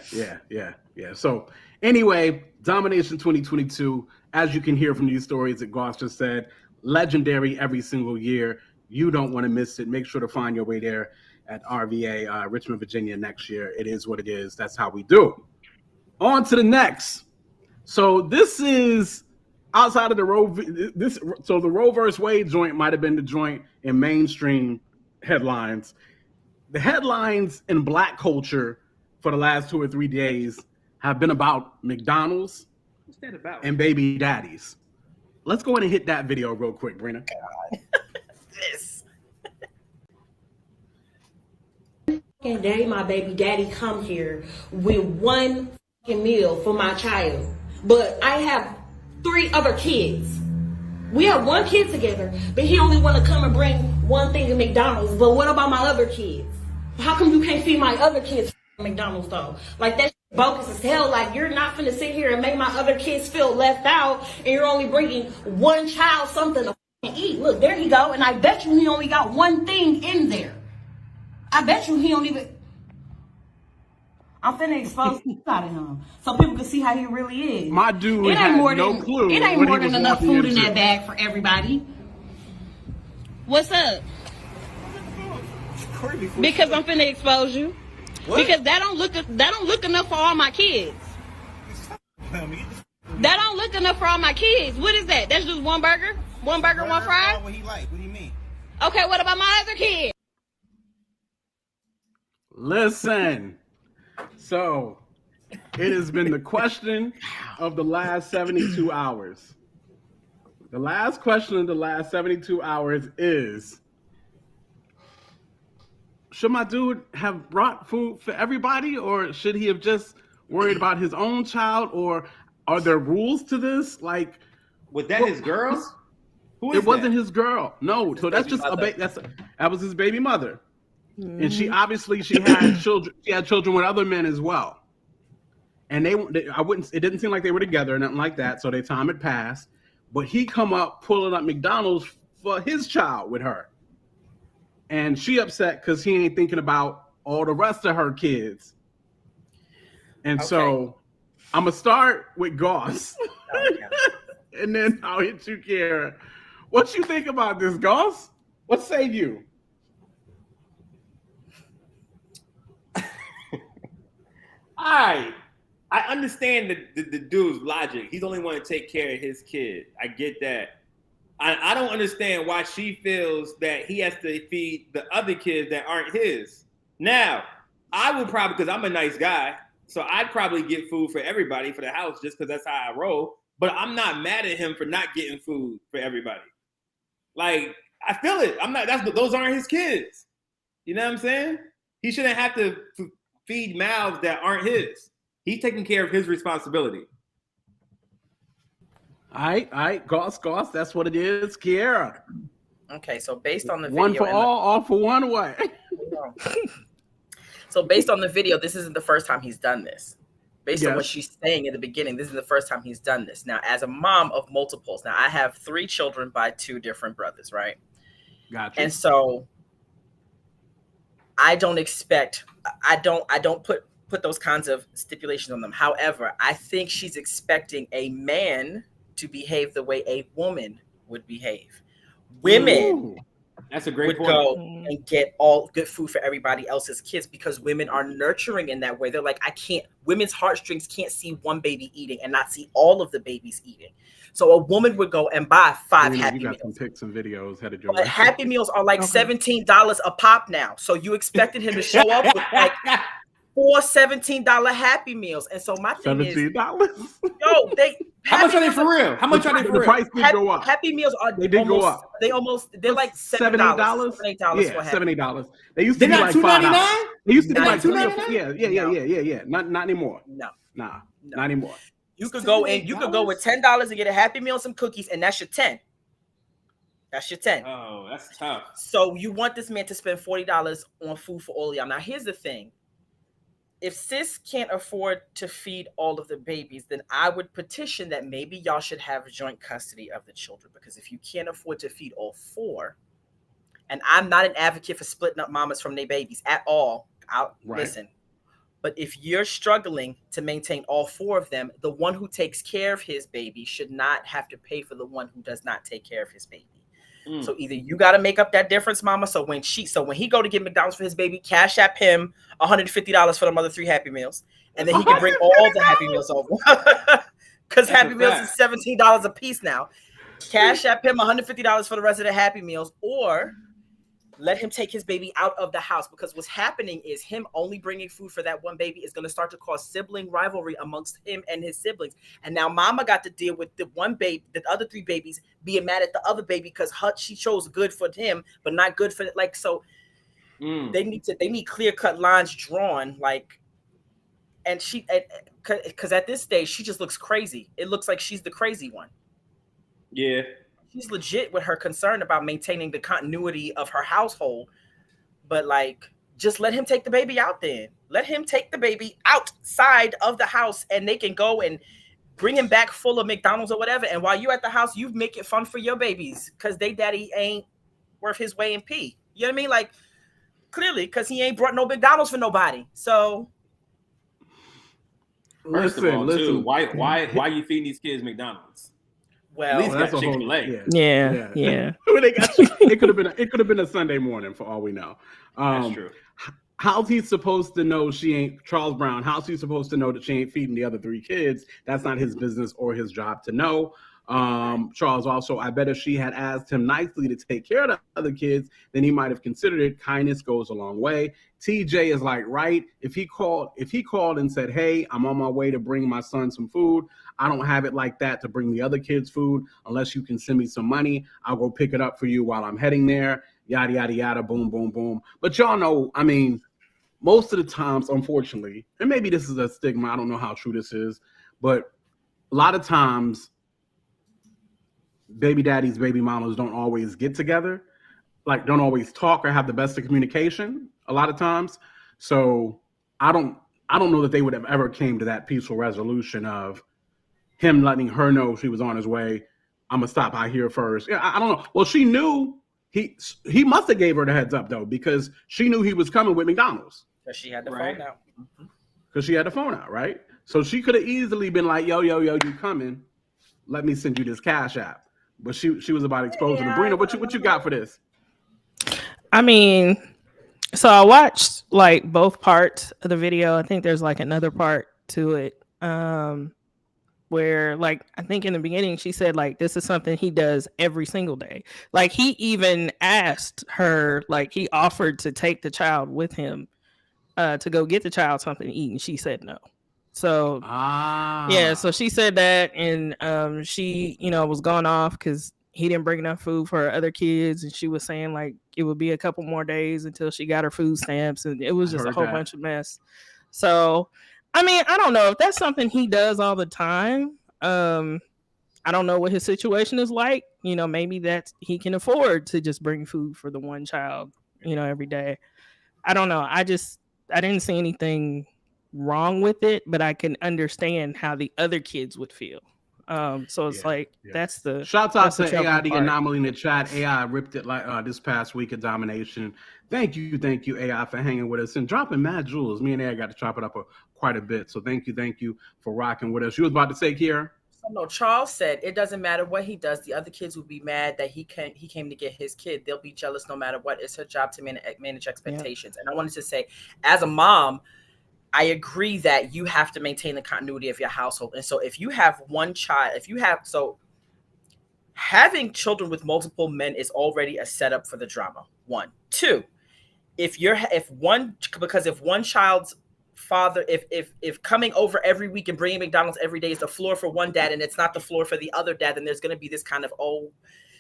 So anyway, Domination 2022, as you can hear from these stories that Goss just said, legendary every single year. You don't want to miss it. Make sure to find your way there at RVA, Richmond, Virginia next year. It is what it is. That's how we do. On to the next. So this is outside of the Roe. So the Roe versus Wade joint might have been the joint in mainstream headlines. The headlines in Black culture for the last 2 or 3 days have been about McDonald's and baby daddies. Let's go ahead and hit that video real quick, Brina. This. Day my baby daddy come here with one meal for my child, but I have 3 other kids. We have 1 kid together, but he only want to come and bring one thing to McDonald's. But what about my other kids? How come you can't feed my other kids McDonald's though? Like that's bogus as hell. Like you're not finna sit here and make my other kids feel left out, and you're only bringing one child something to eat. Look, there he go, and I bet you he only got 1 thing in there. I bet you he don't even. I'm finna expose out of him so people can see how he really is. My dude had no clue. It ain't more than enough food in that bag for everybody. What's up? Because I'm finna expose you. What? Because that don't look enough for all my kids. That don't look enough for all my kids. What is that? That's just 1 burger? 1 burger, 1 fry? What he like? What do you mean? Okay, what about my other kids? Listen. So, it has been the question of the last 72 hours. The last question of the last 72 hours is, should my dude have brought food for everybody, or should he have just worried about his own child, or are there rules to this? Like, was that his girl? Who is it wasn't his girl. No, so that's just that was his baby mother. And she obviously had children. She had children with other men as well. And it didn't seem like they were together or nothing like that. So their time had passed. But he come up pulling up McDonald's for his child with her. And she upset because he ain't thinking about all the rest of her kids. And so I'm going to start with Goss. And then I'll hit you, Kiara. What you think about this, Goss? What say you? All right. I understand the dude's logic. He's only want to take care of his kid. I get that. I don't understand why she feels that he has to feed the other kids that aren't his. Now, I would probably, because I'm a nice guy, so I'd probably get food for everybody for the house just because that's how I roll. But I'm not mad at him for not getting food for everybody. Like, I feel it. Those aren't his kids. You know what I'm saying? He shouldn't have to feed mouths that aren't his. He's taking care of his responsibility. All right, Goss, that's what it is. Kiara. Okay, so based on the video. One for all for one, what? So based on the video, this isn't the first time he's done this. Based on what she's saying in the beginning, this is the first time he's done this. Now, as a mom of multiples, now I have 3 children by 2 different brothers, right? Gotcha. And so I don't put those kinds of stipulations on them. However, I think she's expecting a man to behave the way a woman would behave. Women that's a great point. Go and get all good food for everybody else's kids because women are nurturing in that way. They're like, women's heartstrings can't see one baby eating and not see all of the babies eating. So a woman would go and buy 5 Happy Meals. You got some pics and videos headed your way. But Happy Meals are like $17 a pop now. So you expected him to show up with like 4 $17 Happy Meals. And so my thing $17? How much are they for real? How much are they for real? The price did go up. Happy Meals are go up. They're like $78. Yeah, $70. They used to be like $5. They used to be like $2. Yeah. Not anymore. No. Not anymore. You could go with $10 and get a Happy Meal and some cookies, and that's your 10. That's your 10. Oh, that's tough. So you want this man to spend $40 on food for all of y'all. Now, here's the thing. If sis can't afford to feed all of the babies, then I would petition that maybe y'all should have joint custody of the children. Because if you can't afford to feed all 4, and I'm not an advocate for splitting up mamas from their babies at all. Listen. But if you're struggling to maintain all 4 of them, the one who takes care of his baby should not have to pay for the one who does not take care of his baby. So either you got to make up that difference, mama. So when he go to get McDonald's for his baby, cash app him $150 for the other 3 Happy Meals. And then he can bring all the Happy Meals over. Because Happy Meals is $17 a piece now. Cash app him $150 for the rest of the Happy Meals, or let him take his baby out of the house, because what's happening is him only bringing food for that one baby is going to start to cause sibling rivalry amongst him and his siblings. And now mama got to deal with the one baby, the other 3 babies being mad at the other baby because she chose good for him, but not good for they need clear-cut lines drawn, and because at this stage she just looks crazy. It looks like she's the crazy one. Yeah. She's legit with her concern about maintaining the continuity of her household, but just let him take the baby out then. Let him take the baby outside of the house and they can go and bring him back full of McDonald's or whatever. And while you're at the house, you make it fun for your babies because they daddy ain't worth his way in pee. You know what I mean? Clearly, because he ain't brought no McDonald's for nobody. So listen. Why you feeding these kids McDonald's? Well, at least got Chick-fil-A. Yeah. It could have been a Sunday morning for all we know. That's true. How's he supposed to know she ain't Charles Brown? How's he supposed to know that she ain't feeding the other 3 kids? That's not his business or his job to know. Charles also, I bet if she had asked him nicely to take care of the other kids, then he might have considered it. Kindness goes a long way. TJ is like, right. If he called and said, hey, I'm on my way to bring my son some food. I don't have it like that to bring the other kids food. Unless you can send me some money, I'll go pick it up for you while I'm heading there. Yada, yada, yada, boom, boom, boom. But y'all know, I mean, most of the times, unfortunately, and maybe this is a stigma, I don't know how true this is, but a lot of times, baby daddies, baby mamas don't always get together, like don't always talk or have the best of communication a lot of times. So I don't know that they would have ever came to that peaceful resolution of him letting her know she was on his way. I'm gonna stop out here first. Yeah, I don't know. Well, she knew he must have gave her the heads up though, because she knew he was coming with McDonald's. Because she had the phone out. Because she had the phone out, right? So she could have easily been like, yo, you coming? Let me send you this Cash App. But she was about exposing the Brina. What you got for this? I mean, so I watched like both parts of the video. I think there's like another part to it. Where like I think in the beginning she said like this is something he does every single day. Like he even asked her, like he offered to take the child with him to go get the child something to eat, and she said no. So yeah, so she said that, and she was going off because he didn't bring enough food for her other kids, and she was saying like it would be a couple more days until she got her food stamps, and it was just a whole bunch of mess. So I mean, I don't know if that's something he does all the time. I don't know what his situation is like. Maybe that he can afford to just bring food for the one child, every day. I don't know. I didn't see anything wrong with it, but I can understand how the other kids would feel. So it's that's the shouts out to AI the anomaly in the chat. AI ripped it like this past week at Domination. Thank you AI for hanging with us and dropping mad jewels. Me and AI got to chop it up quite a bit. So thank you for rocking with us. You was about to say, Kiera? No, Charles said it doesn't matter what he does. The other kids would be mad that he came to get his kid. They'll be jealous no matter what. It's her job to manage expectations. Yeah. And I wanted to say, as a mom, I agree that you have to maintain the continuity of your household. And so if you have one child, having children with multiple men is already a setup for the drama. 1, 2, if one child's father, if coming over every week and bringing McDonald's every day is the floor for one dad and it's not the floor for the other dad, then there's going to be this kind of,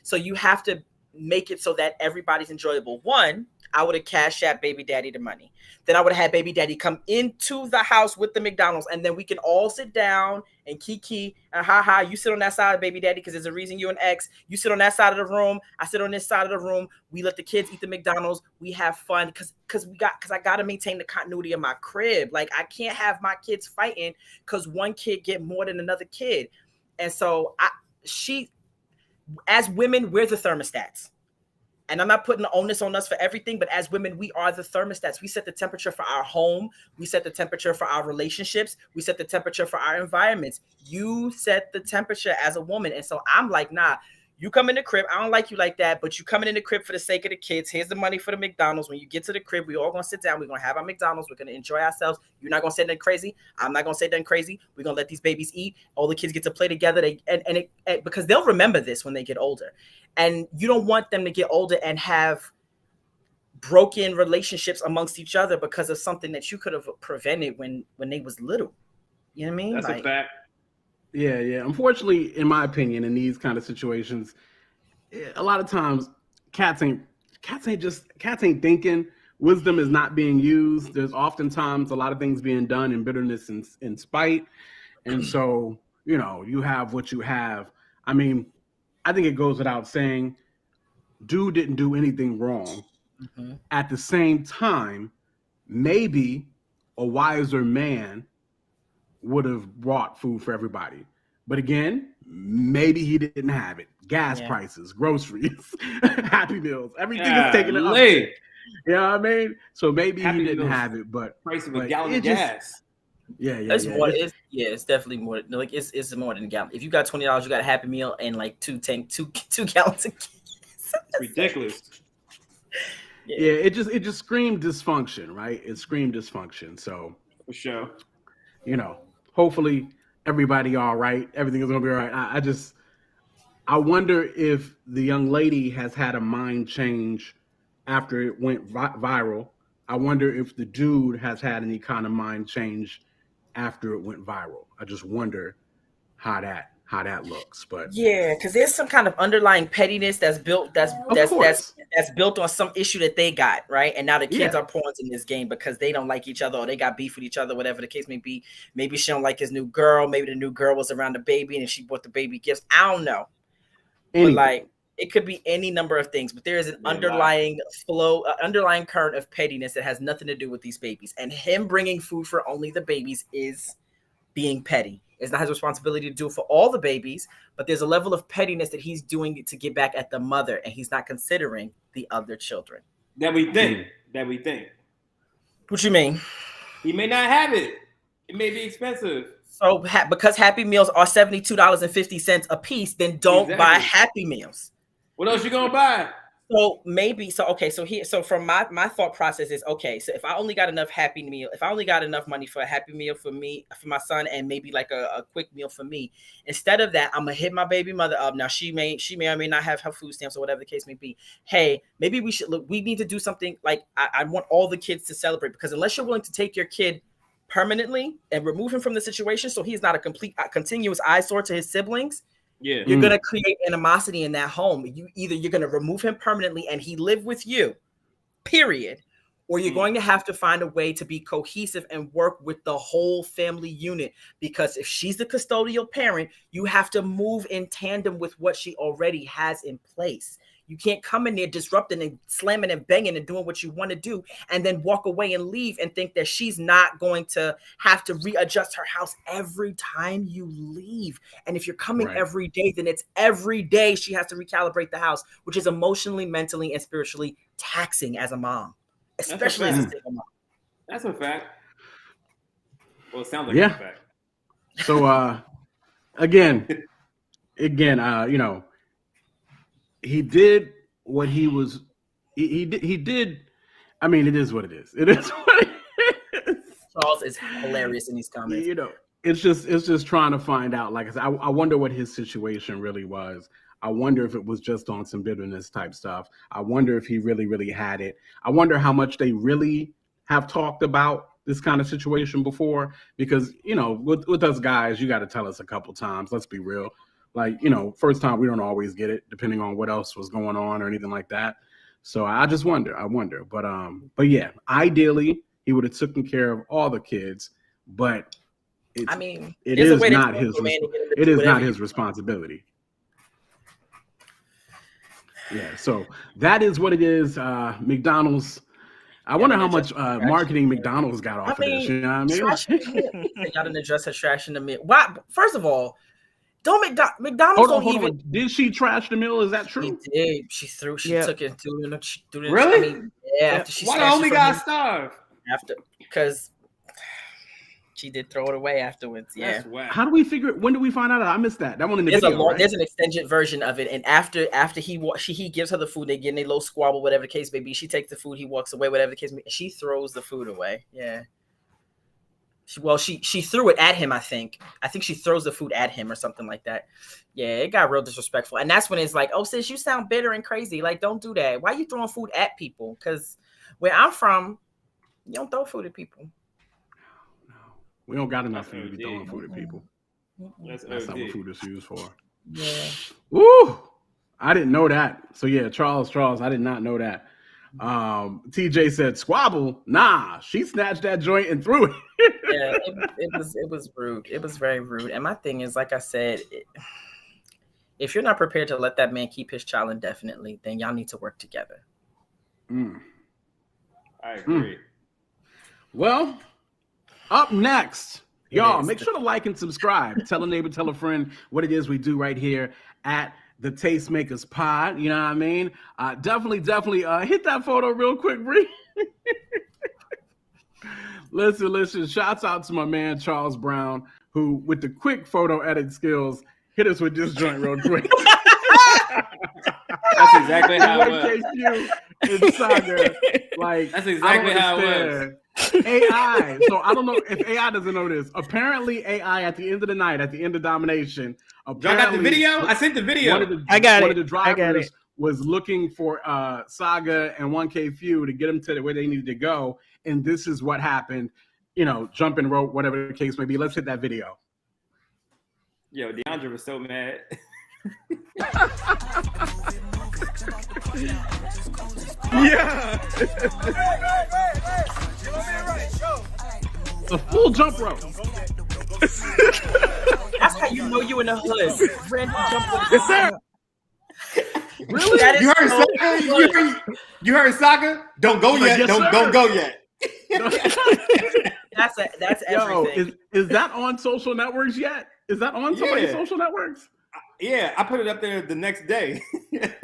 so you have to make it so that everybody's enjoyable. 1, I would have cashed out baby daddy the money. Then I would have had baby daddy come into the house with the McDonald's, and then we can all sit down and kiki and ha. You sit on that side of baby daddy because there's a reason you're an ex. You sit on that side of the room. I sit on this side of the room. We let the kids eat the McDonald's. We have fun because I got to maintain the continuity of my crib. Like I can't have my kids fighting because one kid get more than another kid. And so as women, we're the thermostats. And I'm not putting the onus on us for everything, but as women, we are the thermostats. We set the temperature for our home. We set the temperature for our relationships. We set the temperature for our environments. You set the temperature as a woman. And so I'm like, nah, you come in the crib. I don't like you like that, but you coming in the crib for the sake of the kids. Here's the money for the McDonald's. When you get to the crib, we all going to sit down. We're going to have our McDonald's. We're going to enjoy ourselves. You're not going to say nothing crazy. I'm not going to say nothing crazy. We're going to let these babies eat. All the kids get to play together. Because they'll remember this when they get older. And you don't want them to get older and have broken relationships amongst each other because of something that you could have prevented when they was little. You know what I mean? That's a fact. Yeah. Unfortunately, in my opinion, in these kind of situations, a lot of times cats ain't thinking. Wisdom is not being used. There's oftentimes a lot of things being done in bitterness and in spite. And so, you have what you have. I mean, I think it goes without saying, dude didn't do anything wrong. Mm-hmm. At the same time, maybe a wiser man would have brought food for everybody. But again, maybe he didn't have it. Gas prices, groceries, Happy Meals, everything is taken up. You know what I mean? So maybe Happy he didn't have it, but price of a gallon of gas. It's definitely more. Like it's more than a gallon. If you got $20, you got a Happy Meal and like two gallons of gas. It's ridiculous. Yeah, it just screamed dysfunction, right? It screamed dysfunction. So for sure, hopefully everybody all right. Everything is gonna be all right. I wonder if the young lady has had a mind change after it went viral. I wonder if the dude has had any kind of mind change after it went viral. I just wonder how that looks. But yeah, because there's some kind of underlying pettiness that's built that's built on some issue that they got, right? And now the kids are pawns in this game because they don't like each other or they got beef with each other, whatever the case may be. Maybe she don't like his new girl. Maybe the new girl was around the baby and she bought the baby gifts. I don't know. But like it could be any number of things, but there is an underlying underlying current of pettiness that has nothing to do with these babies. And him bringing food for only the babies is being petty. It's not his responsibility to do it for all the babies, but there's a level of pettiness that he's doing it to get back at the mother, and he's not considering the other children. That we think. What you mean? He may not have it. It may be expensive. So because Happy Meals are $72.50 a piece, then don't buy Happy Meals. What else you gonna buy? So maybe so from my thought process is okay. So if I only got enough if I only got enough money for a Happy Meal for me, for my son, and maybe like a quick meal for me, instead of that, I'm gonna hit my baby mother up. Now she may or may not have her food stamps or whatever the case may be. Hey, maybe we need to do something like I want all the kids to celebrate, because unless you're willing to take your kid permanently and remove him from the situation so he's not a continuous eyesore to his siblings, you're going to create animosity in that home. You're going to remove him permanently and he live with you, period, or you're going to have to find a way to be cohesive and work with the whole family unit, because if she's the custodial parent, you have to move in tandem with what she already has in place. You can't come in there disrupting and slamming and banging and doing what you want to do and then walk away and leave and think that she's not going to have to readjust her house every time you leave. And if you're coming every day, then it's every day she has to recalibrate the house, which is emotionally, mentally, and spiritually taxing as a mom, especially as a single mom. That's a fact. Well, it sounds like a fact. So, again, you know, he did what he was. He did. I mean, it is what it is. It is what it is. Charles is hilarious in these comments. You know, it's just trying to find out. Like I said, I wonder what his situation really was. I wonder if it was just on some bitterness type stuff. I wonder if he really had it. I wonder how much they really have talked about this kind of situation before. Because, you know, with us guys, you got to tell us a couple times. Let's be real. Like, you know, first time we don't always get it, depending on what else was going on or anything like that. So I just wonder. But yeah, ideally he would have taken care of all the kids, but it is not his responsibility. Yeah, so that is what it is. McDonald's. I wonder how much marketing McDonald's got off of this. You know what I mean? They got to address her trash in the mid. Why? First of all, McDonald's don't even. Did she trash the meal? Is that true? She did. She took it through the. Really? I mean, after she why the only guy starved? Because she did throw it away afterwards. Yeah. How do we figure it? When do we find out? I missed that. That one in the video. There's an extended version of it, and after he gives her the food, they get in a little squabble, whatever the case may be. She takes the food, he walks away, whatever the case may be. She throws the food away. Yeah. She threw it at him, I think. I think she throws the food at him or something like that. Yeah, it got real disrespectful. And that's when it's like, oh, sis, you sound bitter and crazy. Like, don't do that. Why are you throwing food at people? Because where I'm from, you don't throw food at people. No. We don't got enough food to be throwing food at people. That's not what food is used for. Yeah. Woo! I didn't know that. So yeah, Charles, I did not know that. TJ said squabble. Nah, she snatched that joint and threw it. Yeah, it was rude. It was very rude. And my thing is, like I said, if you're not prepared to let that man keep his child indefinitely, then y'all need to work together. I agree. Well, up next, y'all, make sure to like and subscribe. Tell a neighbor, tell a friend what it is we do right here at the Tastemakers Pod. You know what I mean? Definitely hit that photo real quick, Bree. Listen. Shouts out to my man, Charles Brown, who, with the quick photo edit skills, hit us with this joint real quick. That's exactly how it was. Like, that's exactly how it was. AI. So I don't know if AI doesn't know this. Apparently, AI at the end of the night, at the end of Domination, I got the video. I sent the video. One of the drivers was looking for Saga and 1K Few to get them to where they needed to go, and this is what happened. You know, jumping rope, whatever the case may be. Let's hit that video. Yo, DeAndre was so mad. Yeah. It's a full jump rope. That's how you know you in the hood. Random jump rope. Yes, sir. Really? You heard Saga? You heard Saga? Don't go yet. Yes, don't go yet. That's everything. Is that on social networks yet? Is that on somebody's social networks? Yeah, I put it up there the next day.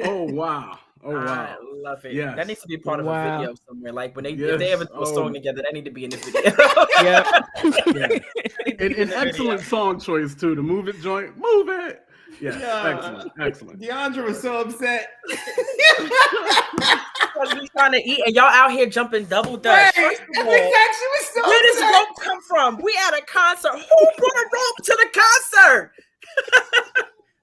Oh wow. I love it. Yes. That needs to be part of a video somewhere. Like when if they ever do a song together, that need to be in the video. An excellent song choice too. The Move It joint. Move it. Yeah. Excellent. DeAndre was so upset. Because we trying to eat and y'all out here jumping double dutch. Right. Where does rope come from? We at a concert. Who brought a rope to the concert?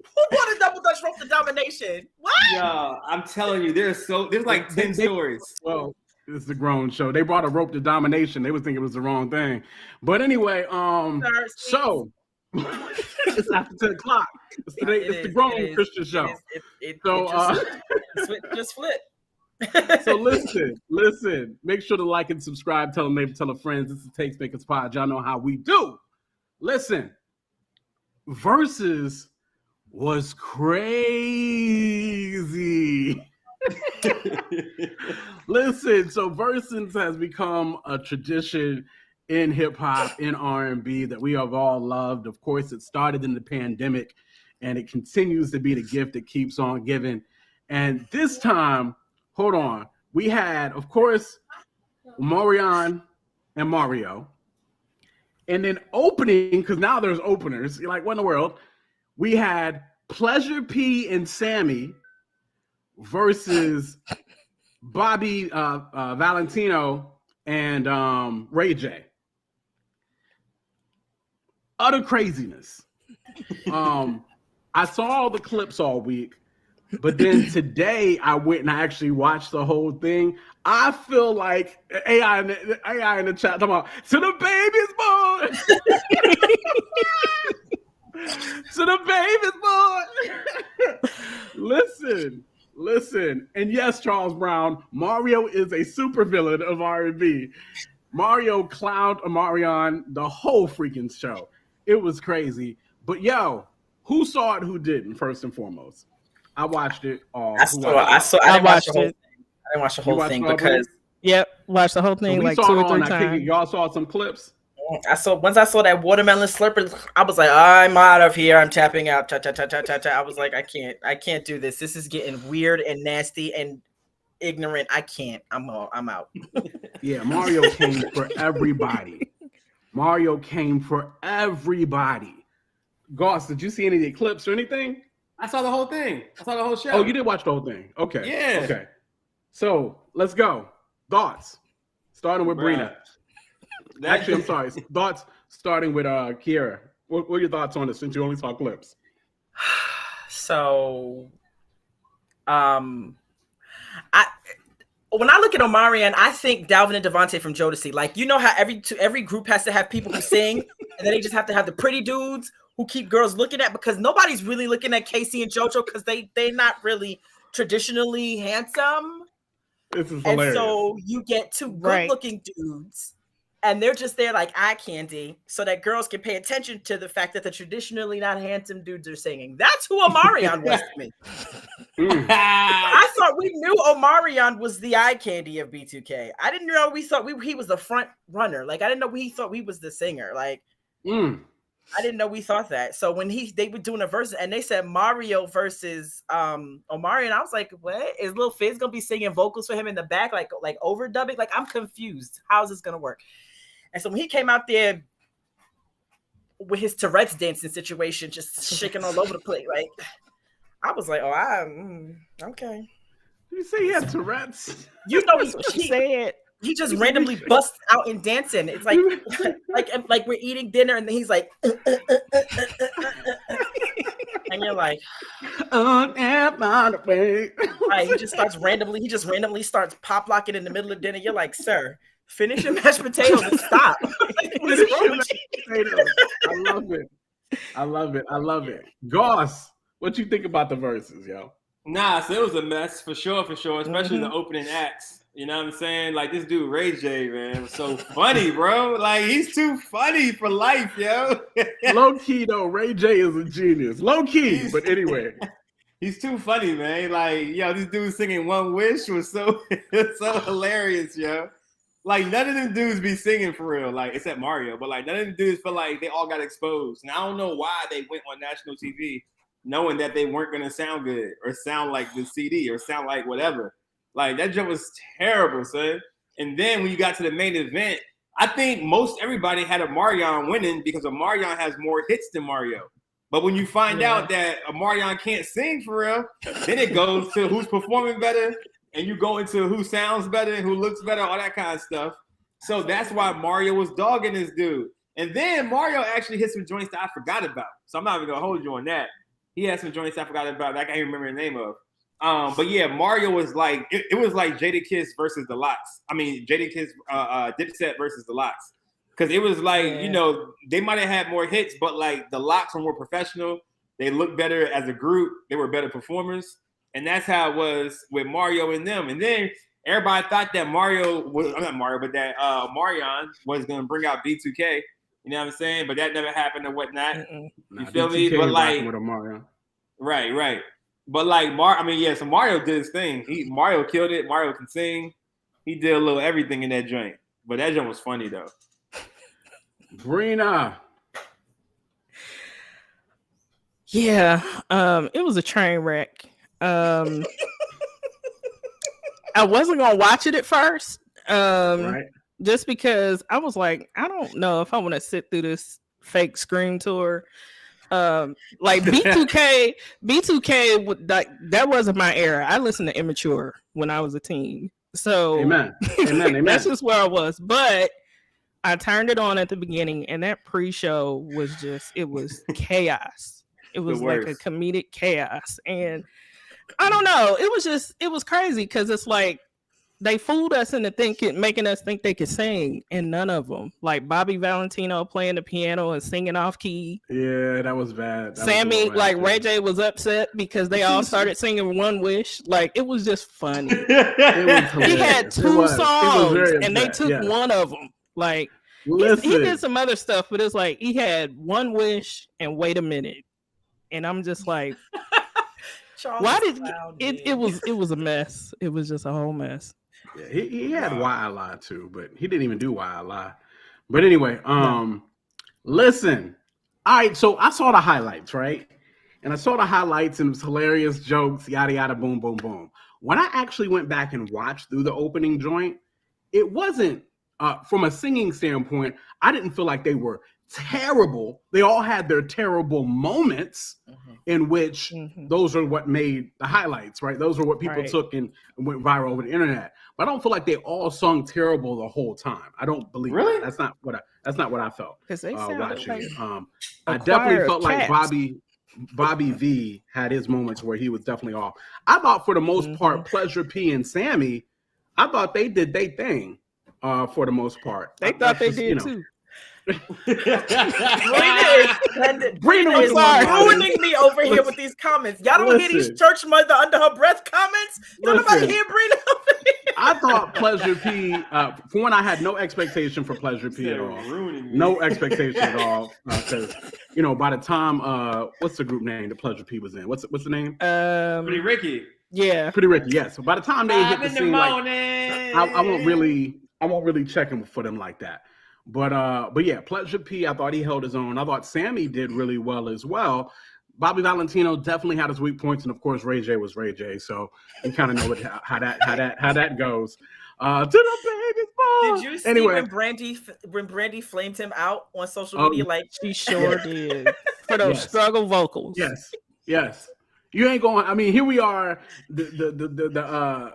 Who brought a double dutch rope to Domination? What? Yeah, I'm telling you, there's like 10 stories. Well, it's the grown show. They brought a rope to Domination. They was thinking it was the wrong thing. But anyway, so it's after 10 o'clock. It's the grown Christian show. Just flip. So listen. Make sure to like and subscribe. Tell them, maybe tell a friend. This is Tastemakers Pod. Y'all know how we do. Listen, Verzuz was crazy. Listen, so Verzuz has become a tradition in hip hop, in R&B that we have all loved. Of course, it started in the pandemic, and it continues to be the gift that keeps on giving. And this time, hold on, we had, of course, Omarion and Mario. And then opening, because now there's openers. You're like, what in the world? We had Pleasure P and Sammy versus Bobby Valentino and RayJ. Utter craziness. I saw all the clips all week, but then today I went and I actually watched the whole thing. I feel like AI in the chat talking about, to the baby's born. To the baby's born. Listen. And yes, Charles Brown, Mario is a supervillain of R&B. Mario clowned Omarion the whole freaking show. It was crazy. But yo, who saw it, who didn't, first and foremost? I watched it all. I didn't watch the whole thing because watched the whole thing so like 2 or 3 times. Y'all saw some clips? Once I saw that watermelon slurper, I was like, I'm out of here. I'm tapping out. Cha cha cha cha cha cha. I was like, I can't do this. This is getting weird and nasty and ignorant. I can't. I'm out. Yeah, Mario came for everybody. Goss, did you see any of the clips or anything? I saw the whole thing. I saw the whole show. Oh, you did watch the whole thing. Okay. Yeah. Okay. So let's go. Thoughts. Starting with Brina. Actually, I'm sorry. Thoughts starting with Kiera. What are your thoughts on this since you only saw clips? So, when I look at Omarion, I think Dalvin and Devontae from Jodeci. Like, you know how every group has to have people who sing, and then they just have to have the pretty dudes who keep girls looking at, because nobody's really looking at Casey and JoJo because they're not really traditionally handsome. This is hilarious. And so you get 2 good-looking dudes, and they're just there like eye candy, so that girls can pay attention to the fact that the traditionally not handsome dudes are singing. That's who Omarion was to me. I thought we knew Omarion was the eye candy of B2K. I didn't know he was the front runner. Like, I didn't know we thought he was the singer. Like, I didn't know we thought that. So when they were doing a verse and they said Mario versus Omarion, I was like, what? Is Lil Fizz gonna be singing vocals for him in the back, like overdubbing? Like, I'm confused. How is this gonna work? And so when he came out there with his Tourette's dancing situation, just shaking all over the place, like, I was like, oh, okay. Did you say he had Tourette's? You know, she said. he just randomly busts out and dancing. It's like we're eating dinner and then he's like, and you're like, right, he just randomly starts pop locking in the middle of dinner. You're like, sir, finish your mashed potatoes and stop. What is wrong with you? I love it. Goss, what you think about the verses, yo? Nah, so it was a mess for sure, especially the opening acts. You know what I'm saying? Like, this dude, RayJ, man, was so funny, bro. Like, he's too funny for life, yo. Low key, though, RayJ is a genius. Low key, but anyway. He's too funny, man. Like, yo, this dude singing One Wish was so hilarious, yo. Like, none of them dudes be singing for real, like, except Mario. But, like, none of them dudes feel like they all got exposed. And I don't know why they went on national TV knowing that they weren't going to sound good or sound like the CD or sound like whatever. Like, that jump was terrible, son. And then when you got to the main event, I think most everybody had Omarion winning because Omarion has more hits than Mario. But when you find out that Omarion can't sing for real, then it goes to who's performing better, and you go into who sounds better and who looks better, all that kind of stuff. So that's why Mario was dogging this dude. And then Mario actually hit some joints that I forgot about. So I'm not even going to hold you on that. He had some joints I forgot about that I can't even remember the name of. But yeah, Mario was like, it was like Jadakiss versus the Lox. I mean, Jadakiss, Dipset versus the Lox. Because it was like, you know, they might have had more hits, but like the Lox were more professional. They looked better as a group. They were better performers. And that's how it was with Mario and them. And then everybody thought that Omarion was going to bring out B2K. You know what I'm saying? But that never happened or whatnot. You feel me? But like, with Omarion. Right. But like, so Mario did his thing. Mario killed it. Mario can sing. He did a little everything in that joint. But that joint was funny though. Brina. Yeah, it was a train wreck. I wasn't gonna watch it at first, just because I was like, I don't know if I want to sit through this fake Scream tour. Like B2K, like that wasn't my era. I listened to Immature when I was a teen, so amen. That's just where I was. But I turned it on at the beginning, and that pre-show was it was chaos. It was like a comedic chaos, and I don't know. It was crazy because it's like they fooled us into making us think they could sing, and none of them. Like Bobby Valentino playing the piano and singing off key. Yeah, that was bad. Sammy, like RayJ was upset because they all started singing One Wish. Like it was just funny. He had two songs, and they took one of them. Like he did some other stuff, but it's like he had One Wish and Wait a Minute, and I'm just like, why did it was a mess. It was just a whole mess. Yeah, he had Why I Lie too, but he didn't even do Why I Lie. But anyway, listen. All right, so I saw the highlights, right? And I saw the highlights and it was hilarious jokes, yada yada, boom, boom, boom. When I actually went back and watched through the opening joint, it wasn't from a singing standpoint, I didn't feel like they were terrible. They all had their terrible moments in which those are what made the highlights, right? Those are what people took and went viral over the internet. But I don't feel like they all sung terrible the whole time. I don't believe that. That's not what I felt watching it. I definitely felt like Bobby V had his moments where he was definitely off. I thought for the most part, Pleasure P and Sammy, I thought they did their thing for the most part. They thought they did too. Brina is ruining me over here with these comments. Y'all don't hear these church mother under her breath comments? Don't nobody hear Brina over here? I thought Pleasure P, for one, I had no expectation for Pleasure P at all. No expectation at all. Because, by the time, what's the group name that Pleasure P was in? What's the name? Pretty Ricky. Yeah. Pretty Ricky, yes. So by the time they hit the scene, like, I won't really check him for them like that. But yeah, Pleasure P, I thought he held his own. I thought Sammy did really well as well. Bobby Valentino definitely had his weak points, and of course RayJ was RayJ, so you kind of know how that goes. To the baby's boy. Did you see when Brandy flamed him out on social media? Like she sure did for those struggle vocals. Yes. You ain't going. I mean, here we are. The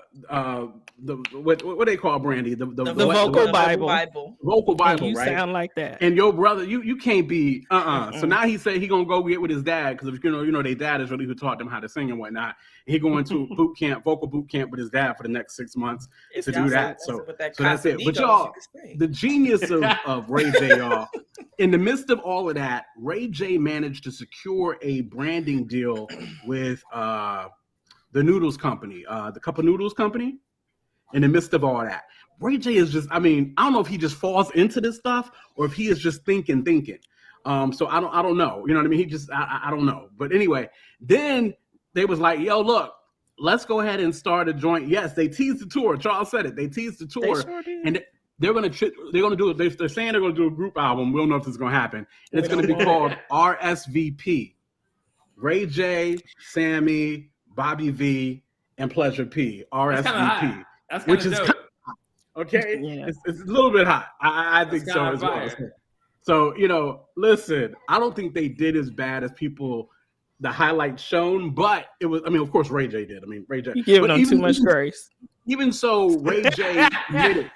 what they call Brandy? The vocal Bible. Vocal Bible, you right? Sound like that. And your brother, you can't be. So now he said he gonna go get with his dad because you know their dad is really who taught them how to sing and whatnot. And he going to boot camp, vocal boot camp with his dad for the next 6 months to do that. So that's it. But y'all, the genius of RayJ, y'all. In the midst of all of that, RayJ managed to secure a branding deal with the noodles company, the Cup of Noodles company. In the midst of all that, RayJ is just, I mean, I don't know if he just falls into this stuff or if he is just thinking. So I don't know. You know what I mean? He just, I don't know. But anyway, then they was like, yo, look, let's go ahead and start a joint. Yes, they teased the tour. Charles said it. They teased the tour. They sure did. And they're gonna do it. They're saying they're gonna do a group album. We don't know if it's gonna happen. And it's gonna be called RSVP. RayJ, Sammy, Bobby V, and Pleasure P. RSVP. Which is kind of hot, okay. Yeah. It's a little bit hot. I think so as well. So you know, listen. I don't think they did as bad as the highlights shown, but it was. I mean, of course, RayJ did. I mean, RayJ. You giving them too much grace. Even so, RayJ admitted.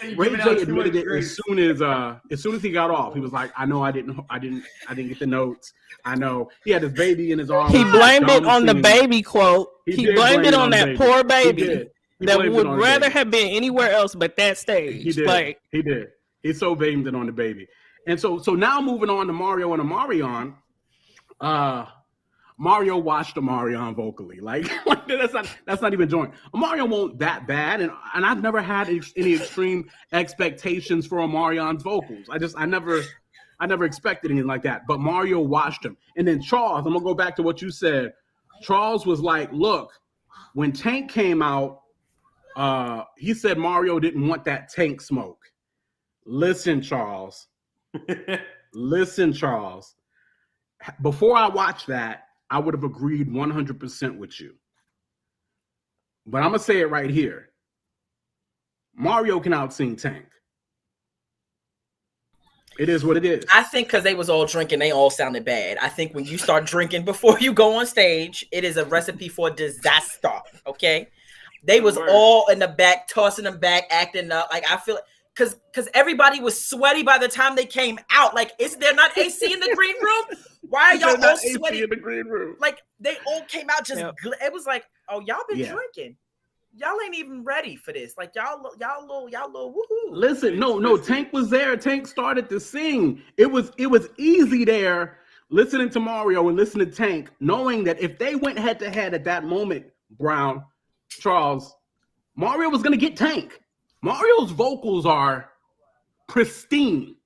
RayJ admitted it as soon as he got off. He was like, "I know I didn't get the notes. I know he had his baby in his arms." He blamed it on the baby quote. He blamed it on that poor baby that would rather have been anywhere else but that stage. He did. He did. He so blamed it on the baby. And so now moving on to Mario and Omarion. Mario watched Omarion vocally. Like that's not even joint. Omarion won't that bad, and I've never had any extreme expectations for Omarion's vocals. I never expected anything like that. But Mario watched him, and then Charles. I'm gonna go back to what you said. Charles was like, "Look, when Tank came out, he said Mario didn't want that Tank smoke." Listen, Charles. Listen, Charles. Before I watched that, I would have agreed 100% with you. But I'm going to say it right here. Mario can out-sing Tank. It is what it is. I think because they was all drinking, they all sounded bad. I think when you start drinking before you go on stage, it is a recipe for disaster, okay? They was all in the back, tossing them back, acting up. Like, I feel... Because everybody was sweaty by the time they came out. Like, is there not AC in the green room? Why are y'all all sweaty in the green room? Like, they all came out just. It was like, oh, y'all been drinking. Y'all ain't even ready for this. Like, y'all little woohoo. Listen, no, Tank was there. Tank started to sing. It was easy there, listening to Mario and listening to Tank, knowing that if they went head to head at that moment, Charles, Mario was gonna get Tank. Mario's vocals are pristine.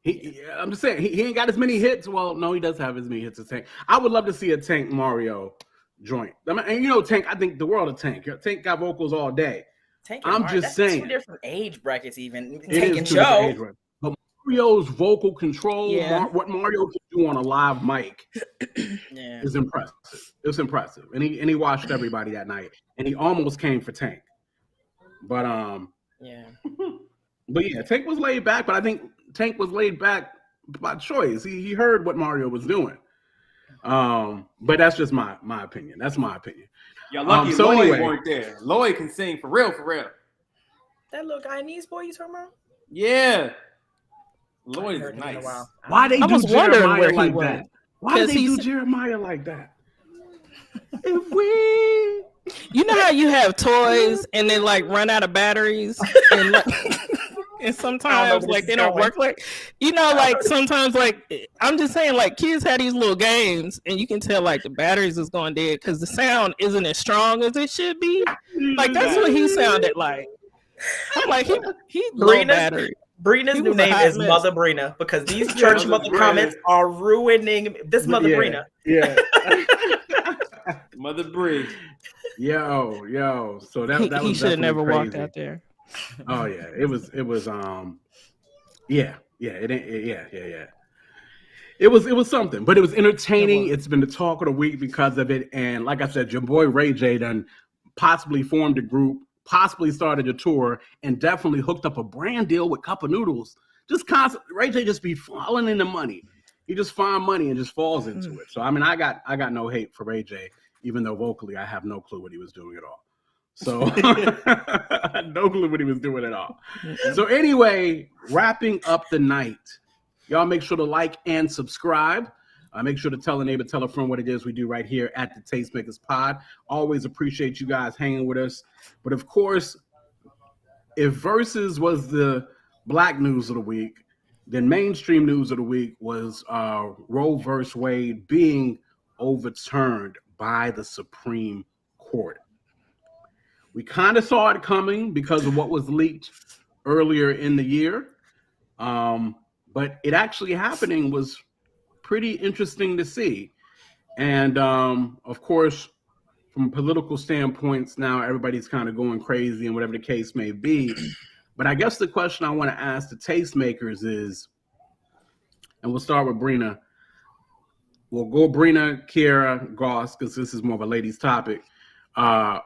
I'm just saying, he ain't got as many hits. Well, no, he does have as many hits as Tank. I would love to see a Tank Mario joint. I mean, and you know, Tank, I think the world of Tank. Tank got vocals all day. I'm just saying. 2 different age brackets even. Tank and Joe. But Mario's vocal control, what Mario can do on a live mic is impressive. It's impressive. And he watched everybody that night. And he almost came for Tank. But Tank was laid back, but I think Tank was laid back by choice. He heard what Mario was doing. But that's just my opinion. That's my opinion. Y'all lucky Lloyd weren't there. Lloyd can sing for real. That little Guyanese boy you talking about? Yeah. Lloyd is nice. Why they do Jeremiah like that? Why do they do Jeremiah like that? If we... You know how you have toys and they like run out of batteries and like, and sometimes like they don't work like, you know, like sometimes like, I'm just saying like kids have these little games and you can tell like the batteries is going dead because the sound isn't as strong as it should be. Like that's what he sounded like. I'm like, he low battery. Brina's new name is Mother Brina because these church mother comments are ruining this Mother Brina. Yeah. Mother Bree. Yo. So that was he should have never walked out there. Oh yeah, it was It was something, but it was entertaining. It's been the talk of the week because of it, and like I said, your boy RayJ done possibly formed a group, possibly started a tour, and definitely hooked up a brand deal with Cup of Noodles. Just constant, RayJ just be falling in the money. he just finds money and just falls into it. So I mean, I got no hate for RayJ, even though vocally I have no clue what he was doing at all. So no clue what he was doing at all. So anyway, wrapping up the night. Y'all make sure to like and subscribe. Make sure to tell a neighbor, tell a friend what it is we do right here at the Tastemakers Pod. Always appreciate you guys hanging with us. But of course, if Verzuz was the black news of the week, then mainstream news of the week was Roe versus Wade being overturned by the Supreme Court. We kind of saw it coming because of what was leaked earlier in the year. But it actually happening was pretty interesting to see. And of course, from political standpoints, now everybody's kind of going crazy and whatever the case may be. But I guess the question I want to ask the tastemakers is, and we'll start with Brina. We'll go Brina, Kiera, Goss, because this is more of a ladies' topic. How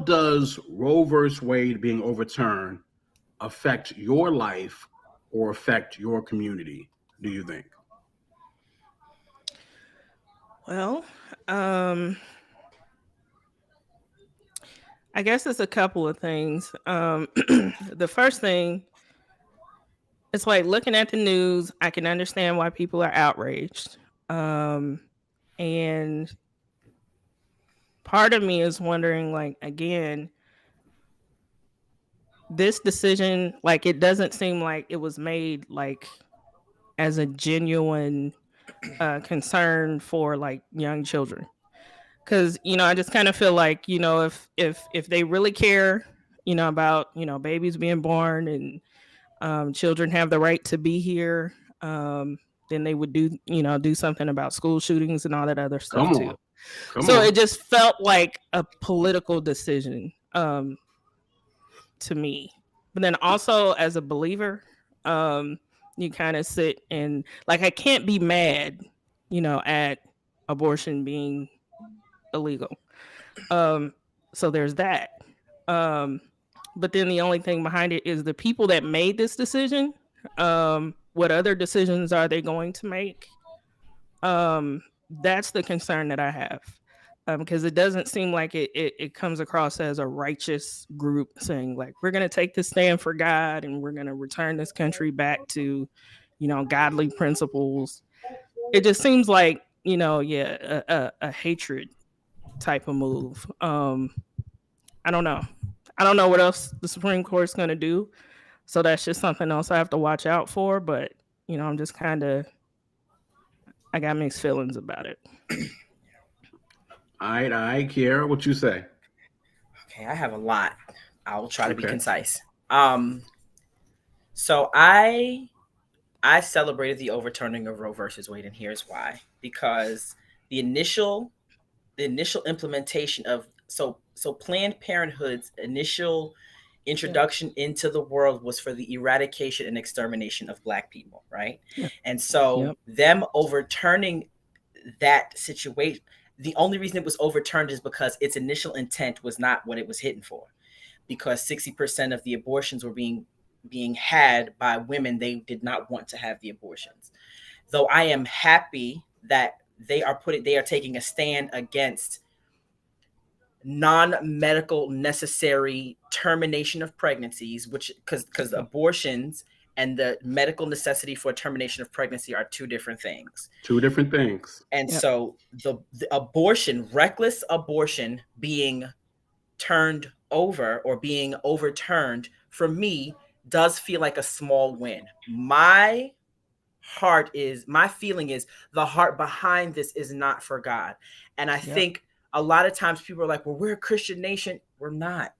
does Roe versus Wade being overturned affect your life or affect your community, do you think? Well, I guess it's a couple of things. The first thing, it's like looking at the news, I can understand why people are outraged. And part of me is wondering, like, again, this decision, like, it doesn't seem like it was made like as a genuine concern for like young children. Because, you know, I just kind of feel like, you know, if they really care, you know, about, you know, babies being born and children have the right to be here, then they would do something about school shootings and all that other stuff too. So it just felt like a political decision to me. But then also as a believer, you kind of sit and like, I can't be mad, you know, at abortion being illegal. So there's that. But then the only thing behind it is the people that made this decision. What other decisions are they going to make? That's the concern that I have. Because it doesn't seem like it comes across as a righteous group saying like, we're going to take this stand for God and we're going to return this country back to, you know, godly principles. It just seems like, you know, a hatred type of move. I don't know what else the Supreme Court's going to do. So that's just something else I have to watch out for. But, you know, I'm just I got mixed feelings about it. All right, Kiera, what you say? Okay, I have a lot. I'll try to be concise. So I celebrated the overturning of Roe versus Wade, and here's why. Because the initial implementation of so Planned Parenthood's initial introduction into the world was for the eradication and extermination of Black people, right? Yeah. And so them overturning that situation, the only reason it was overturned is because its initial intent was not what it was hitting for, because 60% of the abortions were being had by women they did not want to have the abortions. Though I am happy that they are taking a stand against non-medical necessary termination of pregnancies, which because abortions and the medical necessity for termination of pregnancy are two different things. And so the abortion, reckless abortion being turned over or being overturned, for me, does feel like a small win. My feeling is the heart behind this is not for God. And I think a lot of times people are like, well, we're a Christian nation. We're not.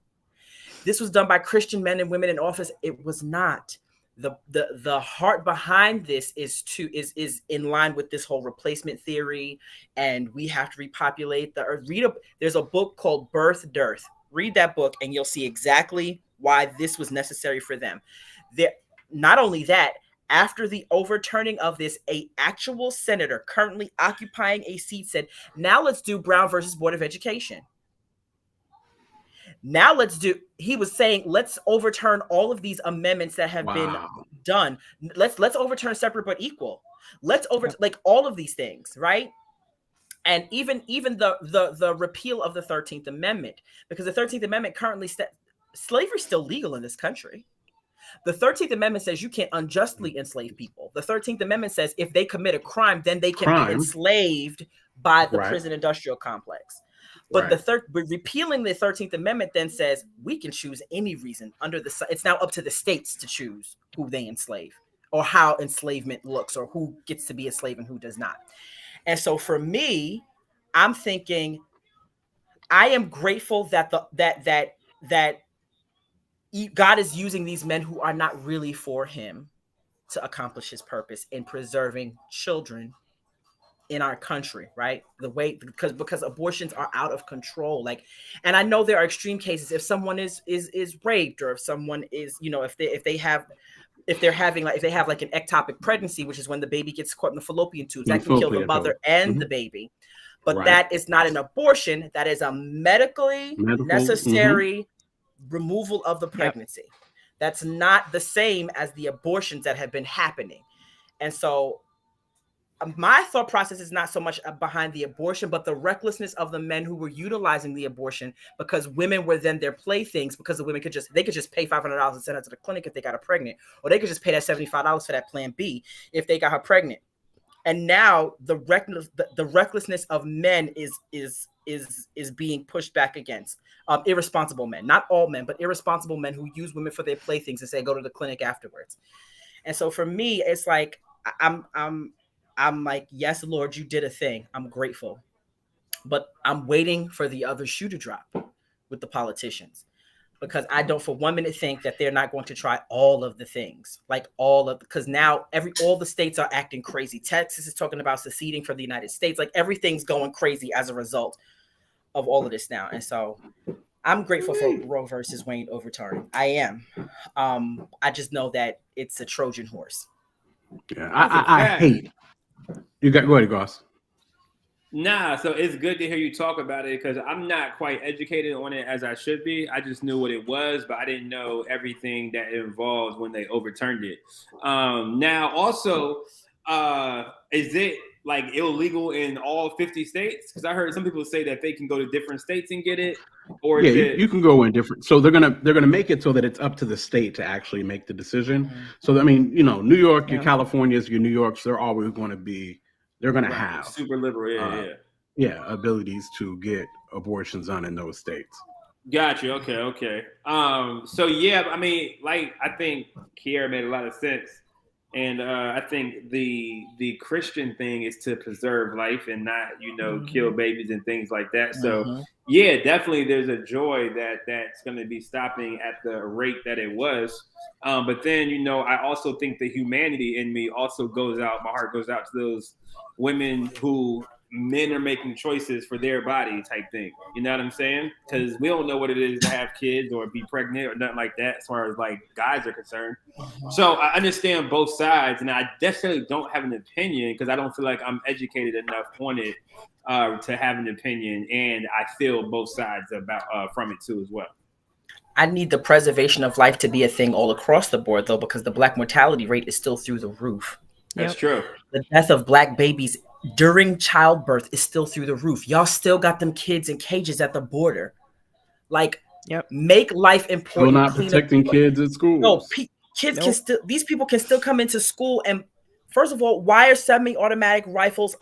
This was done by Christian men and women in office. It was not. The heart behind this is in line with this whole replacement theory, and we have to repopulate the earth. There's a book called Birth Dearth. Read that book and you'll see exactly why this was necessary for them. Not only that, after the overturning of this, an actual senator currently occupying a seat said, now let's do Brown versus Board of Education. He was saying, let's overturn all of these amendments that have been done. Let's overturn separate but equal. Let's like all of these things, right? And even the repeal of the 13th Amendment, because the 13th Amendment currently slavery is still legal in this country. The 13th Amendment says you can't unjustly enslave people. The 13th Amendment says if they commit a crime, then they can be enslaved by the prison industrial complex. But repealing the 13th Amendment then says we can choose any reason under the sun. It's now up to the states to choose who they enslave or how enslavement looks or who gets to be a slave and who does not. And so for me, I'm thinking I am grateful that that God is using these men who are not really for him to accomplish his purpose in preserving children in our country, right? The way because abortions are out of control. Like, and I know there are extreme cases. If someone is raped, or if someone is, if they have like an ectopic pregnancy, which is when the baby gets caught in the fallopian tubes, that can kill the mother and the baby. But that is not an abortion. That is a medically necessary removal of the pregnancy. That's not the same as the abortions that have been happening. And so my thought process is not so much behind the abortion, but the recklessness of the men who were utilizing the abortion because women were then their playthings, because the women could just pay $500 and send her to the clinic if they got her pregnant, or they could just pay that $75 for that Plan B if they got her pregnant. And now the recklessness of men is being pushed back against irresponsible men, not all men, but irresponsible men who use women for their playthings and say go to the clinic afterwards. And so for me, it's like I'm like, yes, Lord, you did a thing. I'm grateful. But I'm waiting for the other shoe to drop with the politicians, because I don't for 1 minute think that they're not going to try all of the things, because now all the states are acting crazy. Texas is talking about seceding from the United States. Like everything's going crazy as a result of all of this now. And so I'm grateful for Roe versus Wade overturning. I am. I just know that it's a Trojan horse. Yeah, I hate. Go ahead, Goss. Nah, so it's good to hear you talk about it, because I'm not quite educated on it as I should be. I just knew what it was, but I didn't know everything that it involves when they overturned it. Now, also, is it like illegal in all 50 states? Because I heard some people say that they can go to different states and get it. Or you can go in different. So they're gonna make it so that it's up to the state to actually make the decision. Mm-hmm. So I mean, New York, your Californias, your New Yorks, they're always going to be. They're going to have super liberal, abilities to get abortions done in those states. Gotcha. Okay. So yeah, I mean, like I think Kiera made a lot of sense, and I think the Christian thing is to preserve life and not kill babies and things like that. So yeah, definitely, there's a joy that's going to be stopping at the rate that it was. But then I also think the humanity in me also goes out. My heart goes out to those women who men are making choices for their body type thing. You know what I'm saying? Because we don't know what it is to have kids or be pregnant or nothing like that as far as like guys are concerned. So I understand both sides, and I definitely don't have an opinion because I don't feel like I'm educated enough on it to have an opinion, and I feel both sides about from it too as well. I need the preservation of life to be a thing all across the board, though, because the Black mortality rate is still through the roof. That's true. The death of Black babies during childbirth is still through the roof. Y'all still got them kids in cages at the border. Like, make life important. Still not protecting kids at school. No, kids can still. These people can still come into school. And first of all, why are semi-automatic rifles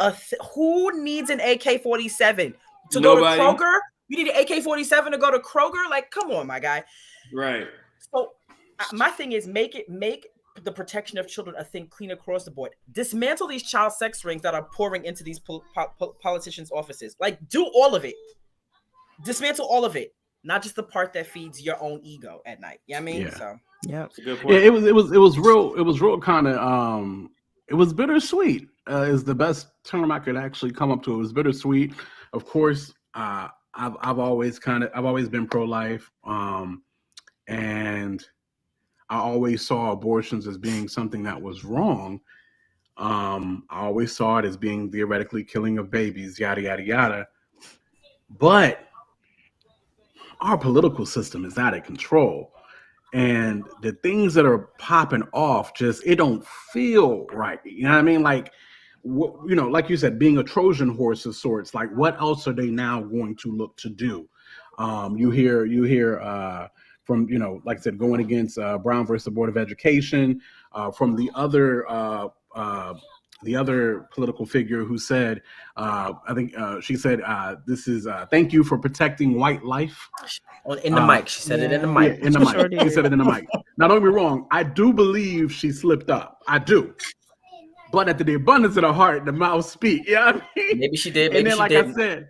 who needs an AK-47 to go to Kroger? You need an AK-47 to go to Kroger? Like, come on, my guy. Right. So my thing is make the protection of children a thing clean across the board. Dismantle these child sex rings that are pouring into these politicians' offices. Like, do all of it. Dismantle all of it, not just the part that feeds your own ego at night. You know what I mean? Yeah. So it's a good point. Yeah, it was real kind of it was bittersweet. Is the best term I could actually come up to. It was bittersweet. Of course, I've always been pro-life, and I always saw abortions as being something that was wrong. I always saw it as being theoretically killing of babies, yada, yada, yada. But our political system is out of control. and the things that are popping off, just it don't feel right. You know what I mean? Like, you know, like you said, being a Trojan horse of sorts. Like, what else are they now going to look to do? You hear from, you know, like I said, going against Brown versus the Board of Education, from the other political figure who said, I think she said, this is thank you for protecting white life. In the mic. She said it in the mic. Yeah, in the mic. She said it in the mic. Now, don't get me wrong. I do believe she slipped up. I do. But at the abundance of the heart, the mouth speak. You know what I mean? Maybe she did. Maybe and then, she like didn't. I said,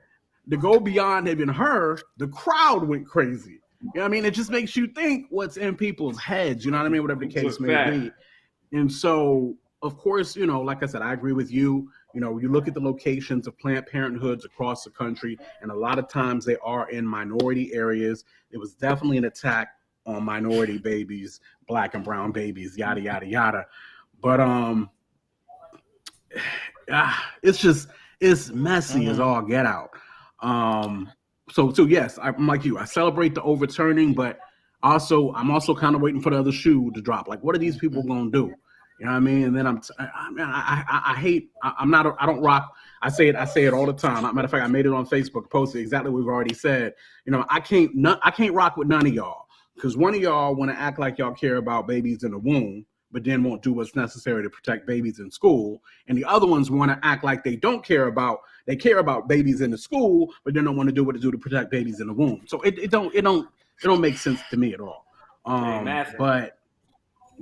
to go beyond even her, the crowd went crazy. You know what I mean? It just makes you think what's in people's heads. You know what I mean? Whatever the case may be. And so, of course, you know, like I said, I agree with you. You know, you look at the locations of Planned Parenthoods across the country, and a lot of times they are in minority areas. It was definitely an attack on minority babies, black and brown babies, yada, yada, yada. But it's messy as all get out. So yes, I'm like you. I celebrate the overturning, but I'm also kind of waiting for the other shoe to drop. Like, what are these people gonna do? You know what I mean? And then I don't rock. I say it all the time. Matter of fact, I made it on Facebook, posted exactly what we've already said. You know, I can't rock with none of y'all, because one of y'all want to act like y'all care about babies in the womb, but then won't do what's necessary to protect babies in school. And the other ones want to act like they care about babies in the school, but then don't want to do what to do to protect babies in the womb. So it don't make sense to me at all.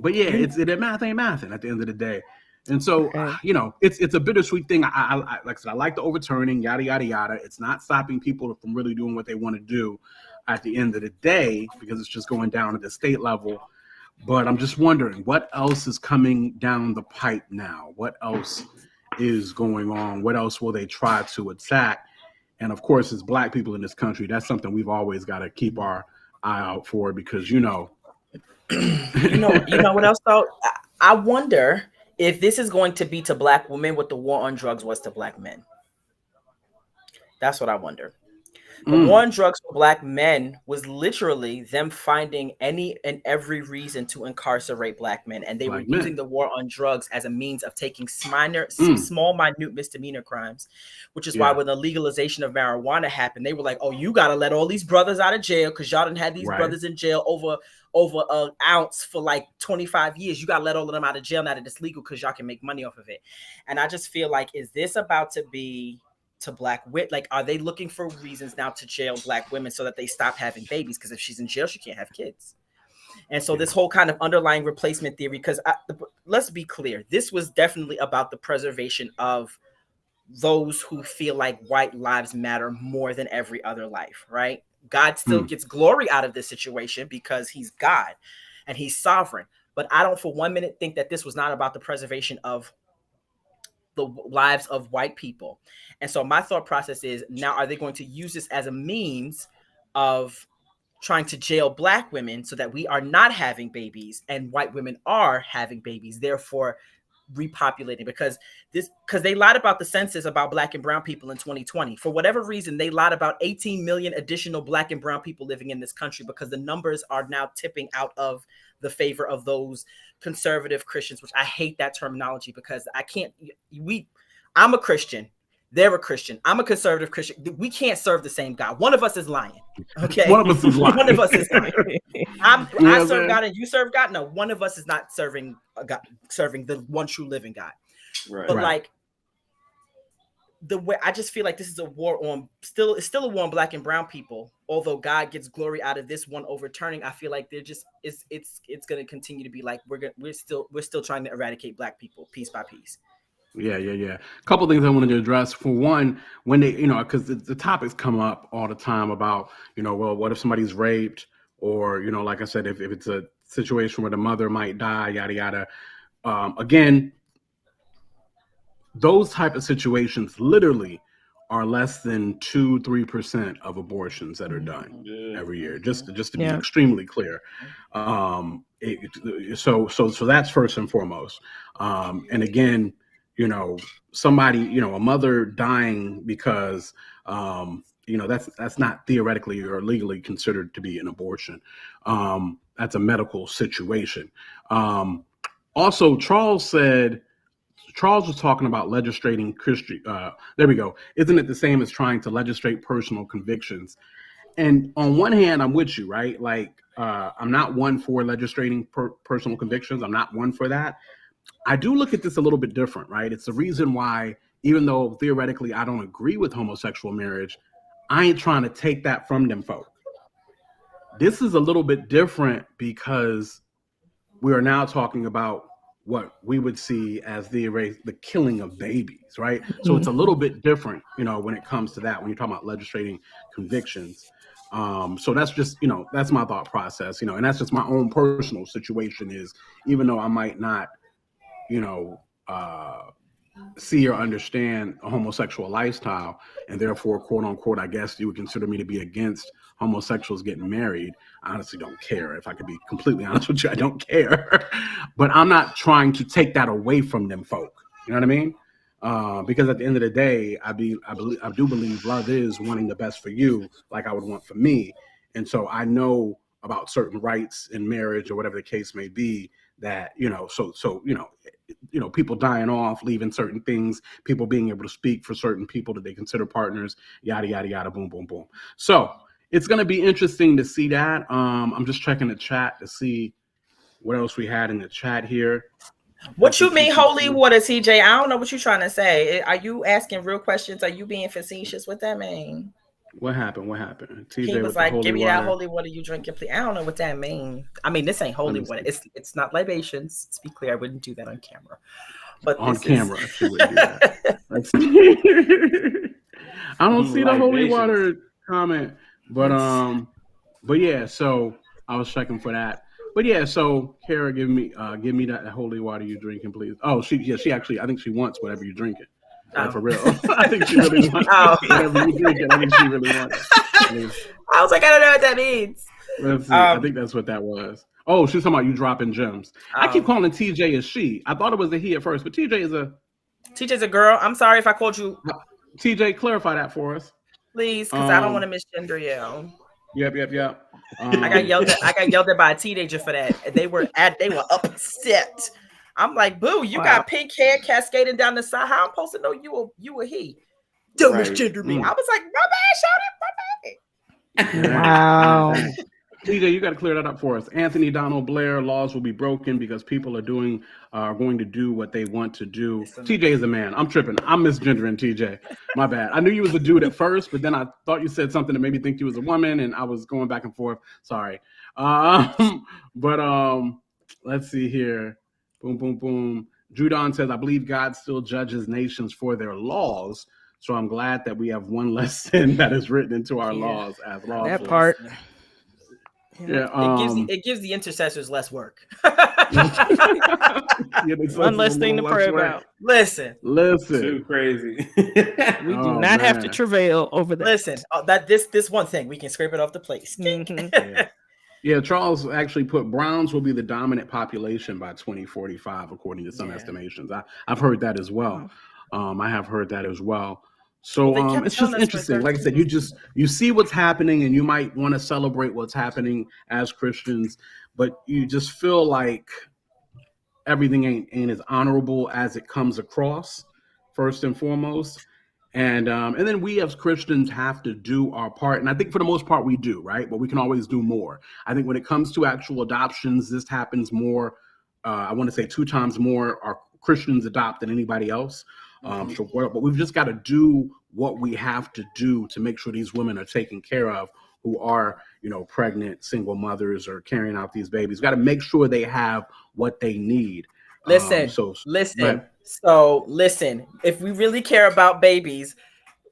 But yeah, it math ain't mathing at the end of the day. And so, you know, it's a bittersweet thing. I like I said, I like the overturning, yada, yada, yada. It's not stopping people from really doing what they want to do at the end of the day, because it's just going down at the state level. But I'm just wondering, what else is coming down the pipe now? What else is going on? What else will they try to attack? And of course, as Black people in this country, that's something we've always got to keep our eye out for, because, you know, you know what else though? I wonder if this is going to be to Black women what the war on drugs was to Black men. That's what I wonder. The war on drugs for Black men was literally them finding any and every reason to incarcerate Black men, and they were using the war on drugs as a means of taking small, minute misdemeanor crimes, which is why when the legalization of marijuana happened, they were like, "Oh, you got to let all these brothers out of jail because y'all done had these brothers in jail over an ounce for like 25 years. You got to let all of them out of jail now that it's legal because y'all can make money off of it." And I just feel like, is this about to be to Black wit? Like, are they looking for reasons now to jail Black women so that they stop having babies? Because if she's in jail, she can't have kids. And so this whole kind of underlying replacement theory, because let's be clear, this was definitely about the preservation of those who feel like white lives matter more than every other life, right? God still gets glory out of this situation because he's God and he's sovereign. But I don't for 1 minute think that this was not about the preservation of the lives of white people. And so my thought process is, now are they going to use this as a means of trying to jail Black women so that we are not having babies and white women are having babies, therefore repopulating? Because they lied about the census about Black and brown people in 2020. For whatever reason, they lied about 18 million additional Black and brown people living in this country, because the numbers are now tipping out of the favor of those conservative Christians, which I hate that terminology, because I'm a Christian. They're a Christian. I'm a conservative Christian. We can't serve the same God. One of us is lying. Okay. One of us is lying. One of us is lying. I serve God and you serve God. No, one of us is not serving God, serving the one true living God. Right. But like, the way I just feel like this is a war on it's still a war on Black and brown people. Although God gets glory out of this one overturning, I feel like they're just it's going to continue to be like we're still trying to eradicate Black people piece by piece. Yeah. A couple of things I wanted to address. For one, when they, because the topics come up all the time about, well, what if somebody's raped, or, like I said, if it's a situation where the mother might die, yada yada. Again, those type of situations literally are less than 2-3% of abortions that are done every year. Just to be extremely clear. So that's first and foremost. And again, somebody, a mother dying because, that's not theoretically or legally considered to be an abortion. that's a medical situation. Also, Charles was talking about legislating Christian. There we go. Isn't it the same as trying to legislate personal convictions? And on one hand, I'm with you, right? Like, I'm not one for legislating personal convictions. I'm not one for that. I do look at this a little bit different, right? It's the reason why, even though theoretically I don't agree with homosexual marriage, I ain't trying to take that from them folk. This is a little bit different because we are now talking about what we would see as the killing of babies, right? So it's a little bit different, when it comes to that, when you're talking about legislating convictions. So that's just, that's my thought process, and that's just my own personal situation is, even though I might not, see or understand a homosexual lifestyle, and therefore, quote unquote, I guess you would consider me to be against homosexuals getting married. I honestly don't care. If I could be completely honest with you, I don't care. But I'm not trying to take that away from them folk. You know what I mean? Because at the end of the day, I do believe love is wanting the best for you, like I would want for me. And so I know about certain rights in marriage or whatever the case may be, that, people dying off, leaving certain things, people being able to speak for certain people that they consider partners, yada, yada, yada, boom, boom, boom. So it's going to be interesting to see that. I'm just checking the chat to see what else we had in the chat here. What you mean, holy water, TJ? I don't know what you're trying to say. Are you asking real questions? Are you being facetious with that, man? What happened? TJ he was like, "Give me that holy water you drinking, please." I don't know what that means. I mean, this ain't holy water. It's not libations. Let's be clear. I wouldn't do that on camera. But on camera, she would do that. I don't see the holy water comment, but yeah. So I was checking for that. But yeah, so Kara, give me that holy water you drinking, please. Oh, she actually, I think she wants whatever you're drinking. Like, for real. I think she really wants whatever you drink it. I think she really wants it. I was like, I don't know what that means. Let's see. I think that's what that was. Oh, she's talking about you dropping gems. I keep calling TJ a she. I thought it was a he at first, but TJ's a girl. I'm sorry if I called you. TJ, clarify that for us. Please, because I don't want to misgender you. Yep. I got yelled at by a teenager for that. They were upset. I'm like, boo, you got pink hair cascading down the side. How I'm supposed to know you a he? Don't misgender me. I was like, my bad, shout it. Wow. TJ, you got to clear that up for us. Anthony Donald Blair, laws will be broken because people are going to do what they want to do. TJ is a man. I'm tripping. I'm misgendering TJ. My bad. I knew you was a dude at first, but then I thought you said something that made me think you was a woman, and I was going back and forth. Sorry. But let's see here. Boom, boom, boom. Judon says, I believe God still judges nations for their laws. So I'm glad that we have one less sin that is written into our laws as laws. That part. Yeah, it gives the intercessors less work. One less thing to pray about. Listen. Too crazy. We do not have to travail over that. Listen, this one thing we can scrape it off the plate. Yeah, Charles actually put Browns will be the dominant population by 2045, according to some estimations. I've heard that as well. I have heard that as well. So it's just interesting. Like I said, you see what's happening, and you might want to celebrate what's happening as Christians, but you just feel like everything ain't as honorable as it comes across, first and foremost. And then we as Christians have to do our part. And I think for the most part we do, right? But we can always do more. I think when it comes to actual adoptions, this happens more. I want to say 2 times more are Christians adopt than anybody else. But we've just got to do what we have to do to make sure these women are taken care of who are, pregnant, single mothers or carrying out these babies. We've got to make sure they have what they need. Listen. So listen, if we really care about babies,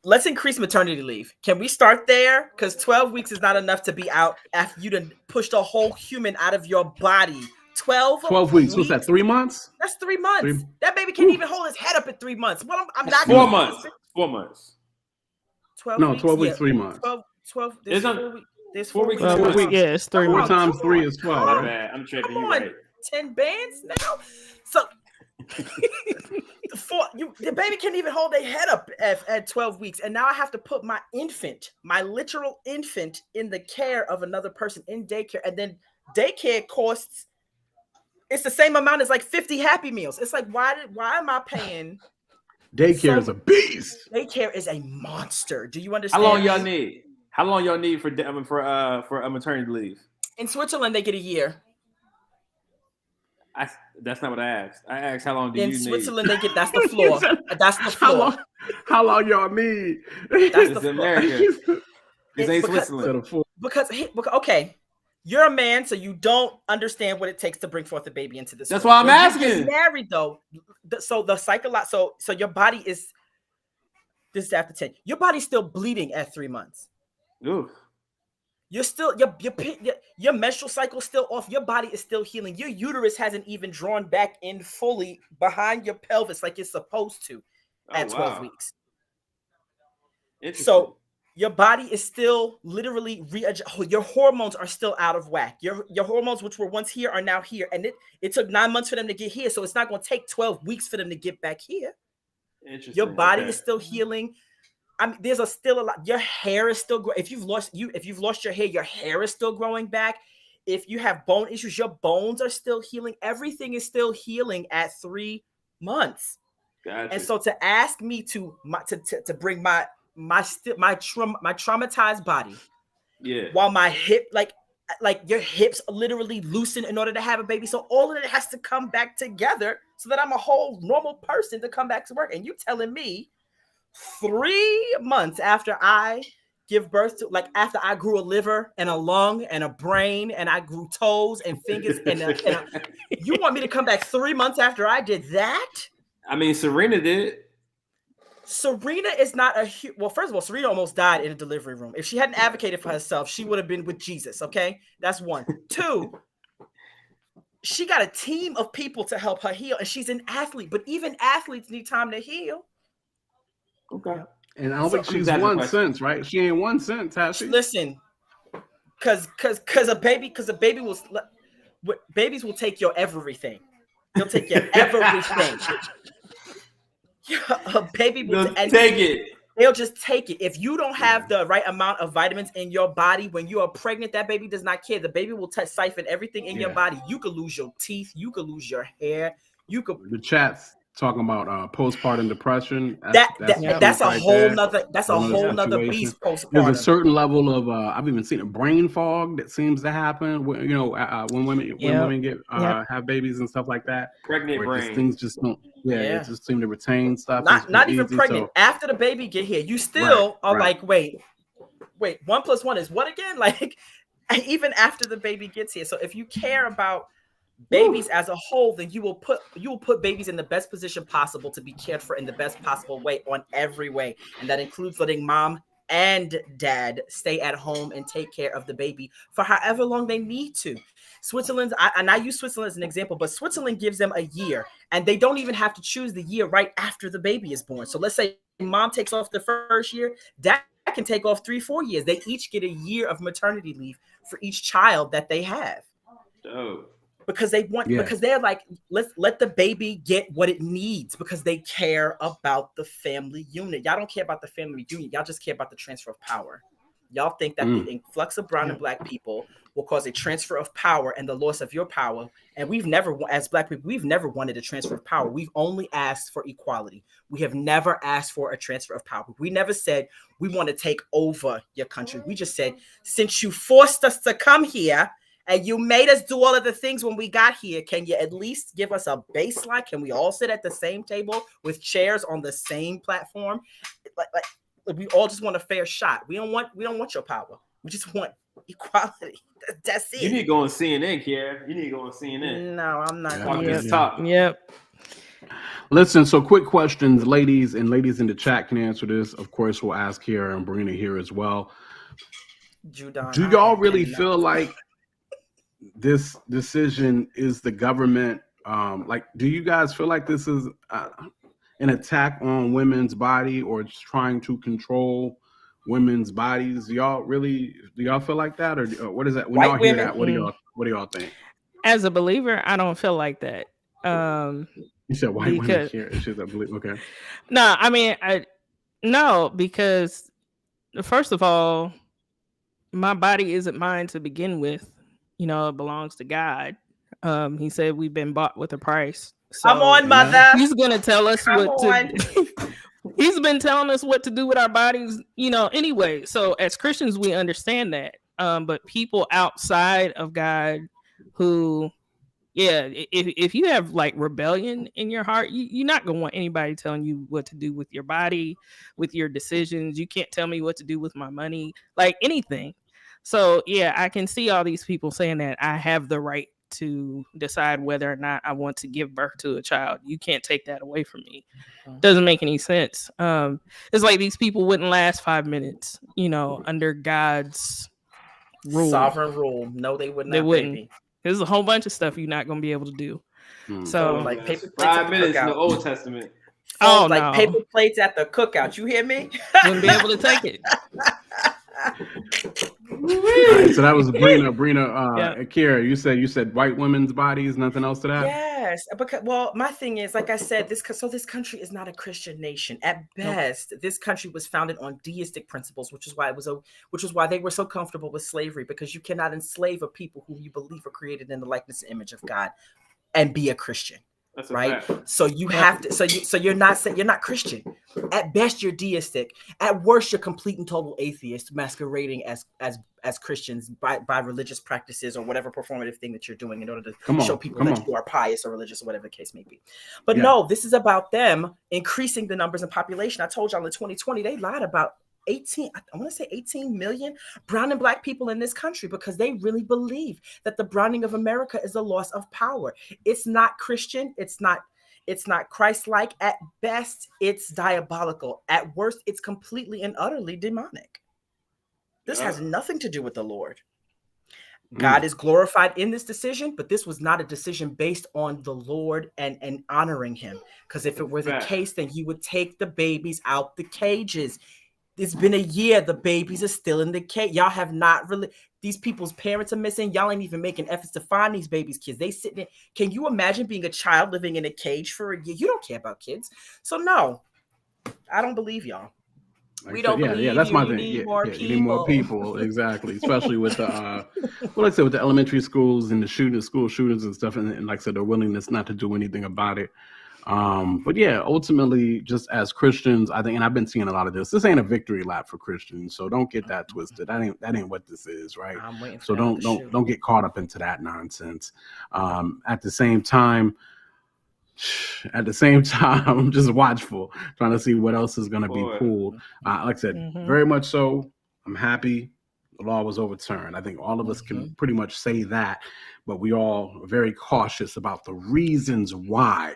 let's increase maternity leave. Can we start there? Because 12 weeks is not enough to be out after you done pushed a whole human out of your body. 12 weeks. What's that? 3 months? That's 3 months. That baby can't even hold his head up at 3 months. Well, I'm not 4 months. 4 months. 12 weeks, 3 months. 12. There's 4 weeks. Yeah, it's 3 months. 4 times 3 is 12. Right? Man, I'm tripping. You right. 10 bands now. So the baby can't even hold their head up at 12 weeks, and now I have to put my literal infant, in the care of another person in daycare, and then daycare costs. It's the same amount as like 50 Happy Meals. It's like, why am I paying? Daycare is a beast. Daycare is a monster. Do you understand? How long y'all need? How long y'all need for a maternity leave? In Switzerland, they get a year. That's not what I asked. I asked how long do you need? In Switzerland, they get that's the floor. That's the floor. How long y'all need? That's the America. This ain't Switzerland. Because okay, you're a man, so you don't understand what it takes to bring forth a baby into this. That's why I'm asking. You're married though, so the so your body is. This is after 10. Your body's still bleeding at 3 months. Ooh. You're still your menstrual cycle's still off. Your body is still healing. Your uterus hasn't even drawn back in fully behind your pelvis like it's supposed to at 12 weeks. So your body is still literally your hormones are still out of whack. Your hormones, which were once here, are now here, and it took 9 months for them to get here. So it's not going to take 12 weeks for them to get back here. Your body is still healing. I mean, there's still a lot. Your hair is still growing. If you've lost your hair, your hair is still growing back. If you have bone issues, your bones are still healing. Everything is still healing at 3 months. Gotcha. And so to ask me to bring my traumatized body, while my hip like your hips literally loosen in order to have a baby, so all of it has to come back together so that I'm a whole normal person to come back to work. And you telling me 3 months after I give birth to, like after I grew a liver and a lung and a brain and I grew toes and fingers you want me to come back 3 months after I did that? I mean, Serena did. Serena is not well, first of all, Serena almost died in a delivery room. If she hadn't advocated for herself, she would have been with Jesus. Okay, that's one. Two, she got a team of people to help her heal, and she's an athlete. But even athletes need time to heal. Okay. And I don't think she's won since, right? She ain't won since, has she? Listen, because a baby babies will take your everything. They'll take your everything. A baby will take it. They'll just take it. If you don't have the right amount of vitamins in your body when you are pregnant, that baby does not care. The baby will siphon everything in your body. You could lose your teeth. You could lose your hair. You could. The chat's talking about postpartum depression. That's a whole nother beast. Postpartum. There's a certain level of I've even seen a brain fog that seems to happen when when women get have babies and stuff like that. Pregnant brain. Things just don't. It just seem to retain stuff. Not even pregnant. After the baby get here, you still are like, wait, 1 + 1 is what again? Like, even after the baby gets here. So if you care about babies as a whole, then you will put babies in the best position possible to be cared for in the best possible way on every way, and that includes letting mom and dad stay at home and take care of the baby for however long they need to. Switzerland, and I use Switzerland as an example, but Switzerland gives them a year, and they don't even have to choose the year right after the baby is born. So let's say mom takes off the first year, dad can take off 3-4 years. They each get a year of maternity leave for each child that they have. Oh. Because because they're like, let's let the baby get what it needs, because they care about the family unit. Y'all don't care about the family unit. Y'all just care about the transfer of power. Y'all think that the influx of brown and black people will cause a transfer of power and the loss of your power. And we've never, as black people, we've never wanted a transfer of power. We've only asked for equality. We have never asked for a transfer of power. We never said we want to take over your country. We just said, since you forced us to come here, and you made us do all of the things when we got here, can you at least give us a baseline? Can we all sit at the same table with chairs on the same platform? Like we all just want a fair shot. We don't want your power. We just want equality. That's it. You need to go on CNN, Kiara. You need to go on CNN. No, I'm not. Yep. Listen, so quick questions, ladies in the chat can answer this. Of course, we'll ask Kiara and Brina here as well. Do y'all really feel like this decision is the government? Do you guys feel like this is an attack on women's body, or just trying to control women's bodies? Do y'all feel like that, or what is that? When y'all hear that, what do y'all think? As a believer, I don't feel like that. You said white women care. Okay. No, I mean, no, because first of all, my body isn't mine to begin with. it belongs to God. He said we've been bought with a price. So I'm on, mother. He's gonna tell us He's been telling us what to do with our bodies, anyway. So as Christians, we understand that. But people outside of God who, if you have like rebellion in your heart, you're not gonna want anybody telling you what to do with your body, with your decisions. You can't tell me what to do with my money, like anything. So yeah, I can see all these people saying that I have the right to decide whether or not I want to give birth to a child. You can't take that away from me. Doesn't make any sense. It's like these people wouldn't last 5 minutes, under God's rule. Sovereign rule. No, they would not. They wouldn't. Baby. There's a whole bunch of stuff you're not going to be able to do. So like paper plates 5 minutes in the Old Testament. Oh, like no. Paper plates at the cookout. You hear me? Wouldn't be able to take it. Right, so that was Brina. Akira, you said white women's bodies, nothing else to that? Yes, because my thing is, like I said, this country is not a Christian nation. At best, this country was founded on deistic principles, which is why they were so comfortable with slavery, because you cannot enslave a people who you believe are created in the likeness and image of God and be a Christian. That's right. So you have to. So you're not Christian. At best, you're deistic. At worst, you're complete and total atheist, masquerading as Christians by religious practices or whatever performative thing that you're doing in order to show people that you are pious or religious or whatever the case may be. But no, this is about them increasing the numbers in population. I told y'all in 2020 they lied about 18 million brown and black people in this country because they really believe that the browning of America is a loss of power. It's not Christian. It's not Christ-like. At best, it's diabolical. At worst, it's completely and utterly demonic. This has nothing to do with the Lord. God is glorified in this decision, but this was not a decision based on the Lord and honoring him. Because if it were the case, then he would take the babies out the cages. It's been a year. The babies are still in the cage. Y'all have not really. These people's parents are missing. Y'all ain't even making efforts to find these babies' kids. They sitting there. Can you imagine being a child living in a cage for a year? You don't care about kids. So no, I don't believe y'all. We don't believe you. That's my thing. You need more people. Exactly. Especially with the like I said, with the elementary schools and the school shootings and stuff, and like I said, their willingness not to do anything about it. But yeah, ultimately, just as Christians, I think, and I've been seeing a lot of this. This ain't a victory lap for Christians, so don't get that twisted. That ain't what this is, right? So don't get caught up into that nonsense. At the same time, I'm just watchful, trying to see what else is going to be pulled. Like I said, very much so. I'm happy the law was overturned. I think all of us can pretty much say that, but we all are very cautious about the reasons why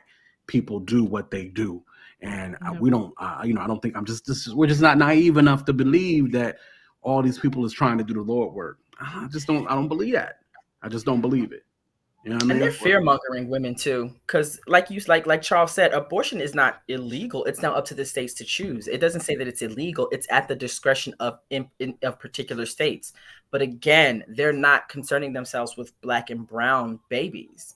people do what they do. And we don't, I don't think we're just not naive enough to believe that all these people is trying to do the Lord work. I don't believe that. I just don't believe it. You know what I mean? And they're fear-mongering women too, because like Charles said, abortion is not illegal. It's now up to the states to choose. It doesn't say that it's illegal. It's at the discretion of particular states. But again, they're not concerning themselves with black and brown babies.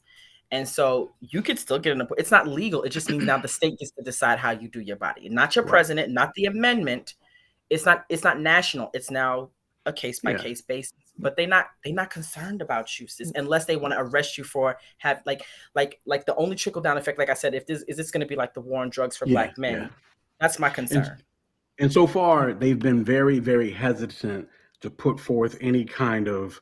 And so you could still get an abortion. It's not legal. It just means now the state gets to decide how you do your body, not your president, not the amendment. It's not national. It's now a case by case basis. But they're not concerned about you, sis, unless they want to arrest you for like the only trickle down effect. Like I said, is this going to be like the war on drugs for black men? Yeah. That's my concern. And so far, they've been very, very hesitant to put forth any kind of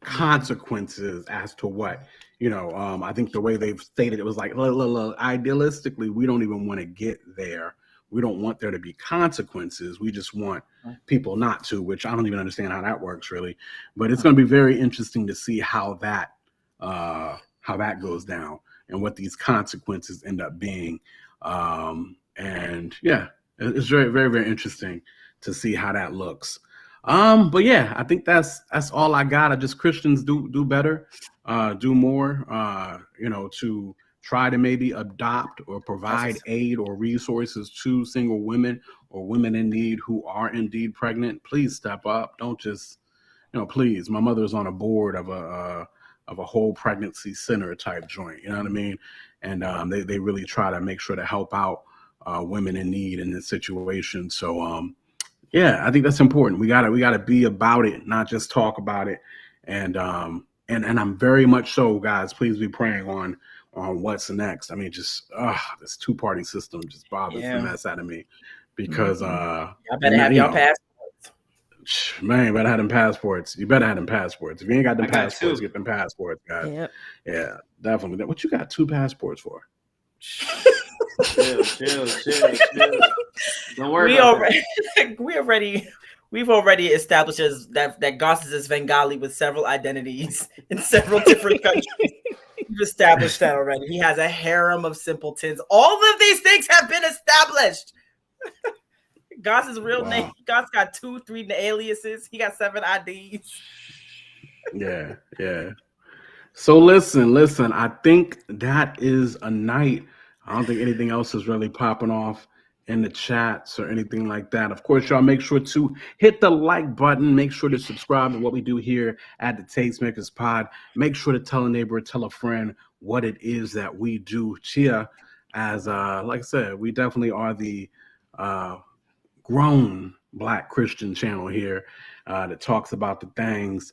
consequences as to what. I think the way they've stated it was like, look, idealistically, we don't even want to get there. We don't want there to be consequences. We just want people not to, which I don't even understand how that works really. But it's going to be very interesting to see how that goes down and what these consequences end up being. And yeah, it's very, very, very interesting to see how that looks. But yeah, I think that's all I got. Just Christians do better, do more, to try to maybe adopt or provide aid or resources to single women or women in need who are indeed pregnant. Please step up. Don't just, please. My mother's on a board of a whole pregnancy center type joint. You know what I mean? And they really try to make sure to help out women in need in this situation. So yeah, I think that's important. We gotta be about it, not just talk about it. And and I'm very much so, guys. Please be praying on what's next. I mean, just this two-party system just bothers the mess out of me because I better have y'all passports. Man, better have them passports. You better have them passports. If you ain't got them passports, get them passports, guys. Yep. Yeah, definitely. What you got 2 passports for? Chill. Don't worry about that. We've already established that Goss is Bengali with several identities in several different countries. We've established that already. He has a harem of simpletons. All of these things have been established. Goss's real name. Goss got 2-3 aliases. He got 7 IDs. Yeah. So listen. I think that is a night. I don't think anything else is really popping off in the chats or anything like that. Of course, y'all make sure to hit the like button. Make sure to subscribe to what we do here at the Tastemakers Pod. Make sure to tell a neighbor, tell a friend what it is that we do here. As like I said, we definitely are the grown Black Christian channel here that talks about the things.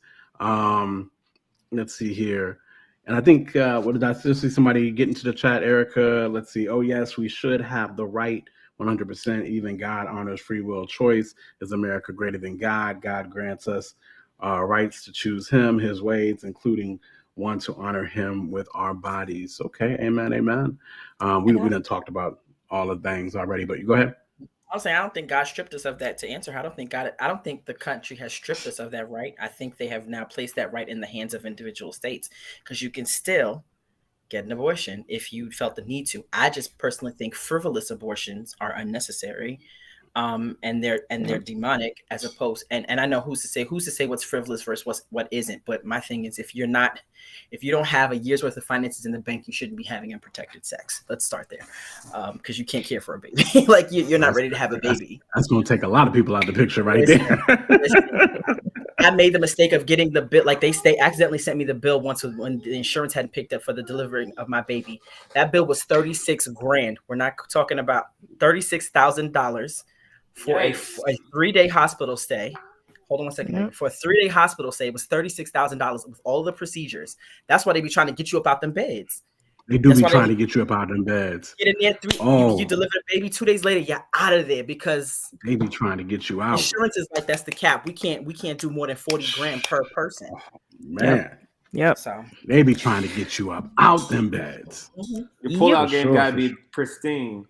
Let's see here. And I think, what did I just see somebody get into the chat, Erica? Let's see. Oh, yes, we should have the right 100%. Even God honors free will choice. Is America greater than God? God grants us rights to choose him, his ways, including one to honor him with our bodies. Okay, amen. We done talked about all the things already, but you go ahead. I'll say I don't think God stripped us of that. To answer her, I don't think the country has stripped us of that right. I think they have now placed that right in the hands of individual states, because you can still get an abortion if you felt the need to. I just personally think frivolous abortions are unnecessary, and they're demonic, as opposed. And I know who's to say what's frivolous versus what isn't. But my thing is, if you don't have a year's worth of finances in the bank, you shouldn't be having unprotected sex. Let's start there, because you can't care for a baby. Like you're not ready to have a baby. That's going to take a lot of people out of the picture right there. I made the mistake of getting the bill. Like they accidentally sent me the bill once when the insurance hadn't picked up for the delivering of my baby. That bill was $36,000. We're not talking about $36,000 for a 3-day hospital stay. Hold on one second. Yeah. For a 3-day hospital stay, it was $36,000 with all the procedures. That's why they be trying to get you up out them beds. They do be trying to get you up out them beds. Get in there, you deliver a baby 2 days later, you're out of there because they be trying to get you out. Insurance is like, that's the cap. We can't do more than $40,000 per person. Man. Yep. So they be trying to get you up out them beds. Mm-hmm. Your pull-out game gotta be pristine.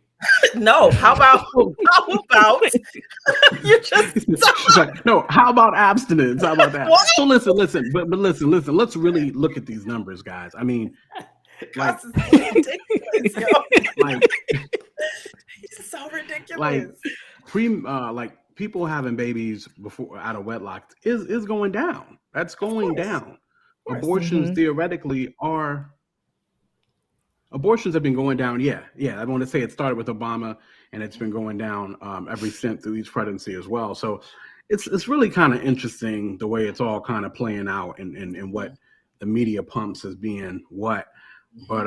No, how about you just no, how about abstinence? How about that? What? So listen, but listen, let's really look at these numbers, guys. I mean, like, ridiculous, like it's so ridiculous. Like people having babies before out of wedlock is going down. That's going down. Abortions theoretically are. Abortions have been going down. Yeah. I want to say it started with Obama, and it's been going down ever since through each presidency as well. So it's really kind of interesting the way it's all kind of playing out and what the media pumps as being what. But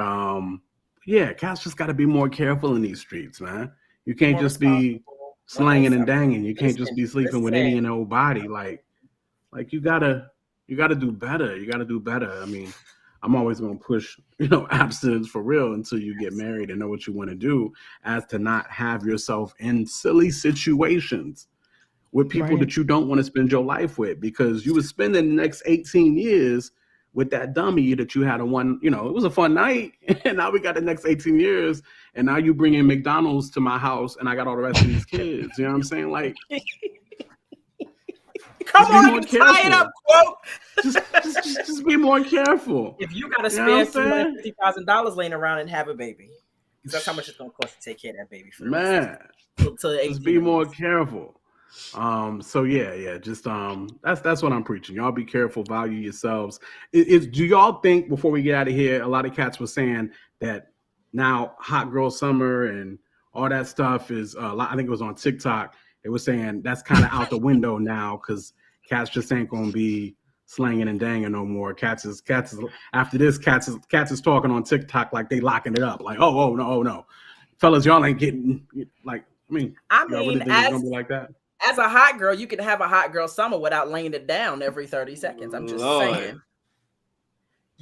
cats just got to be more careful in these streets, man. You can't just be slanging and danging. You can't just be sleeping with any and old body. Like you gotta do better. You gotta do better. I mean, I'm always going to push, abstinence for real until you get married and know what you want to do, as to not have yourself in silly situations with people that you don't want to spend your life with, because you were spending the next 18 years with that dummy that you had it was a fun night, and now we got the next 18 years, and now you bring in McDonald's to my house, and I got all the rest of these kids. You know what I'm saying? Like, come on, tie it up, quote. Just be more careful. If you got to spend $250,000 laying around and have a baby, because that's how much it's going to cost to take care of that baby. Just be more careful. Just that's what I'm preaching. Y'all be careful, value yourselves. Do y'all think, before we get out of here, a lot of cats were saying that now hot girl summer and all that stuff is I think it was on TikTok. They were saying that's kind of out the window now, because cats just ain't gonna be slanging and danging no more. Cats is after this. Cats is talking on TikTok like they locking it up. Like, oh no, fellas, y'all ain't getting like. I mean, really think it's gonna be like that? As a hot girl, you can have a hot girl summer without laying it down every 30 seconds. I'm just saying.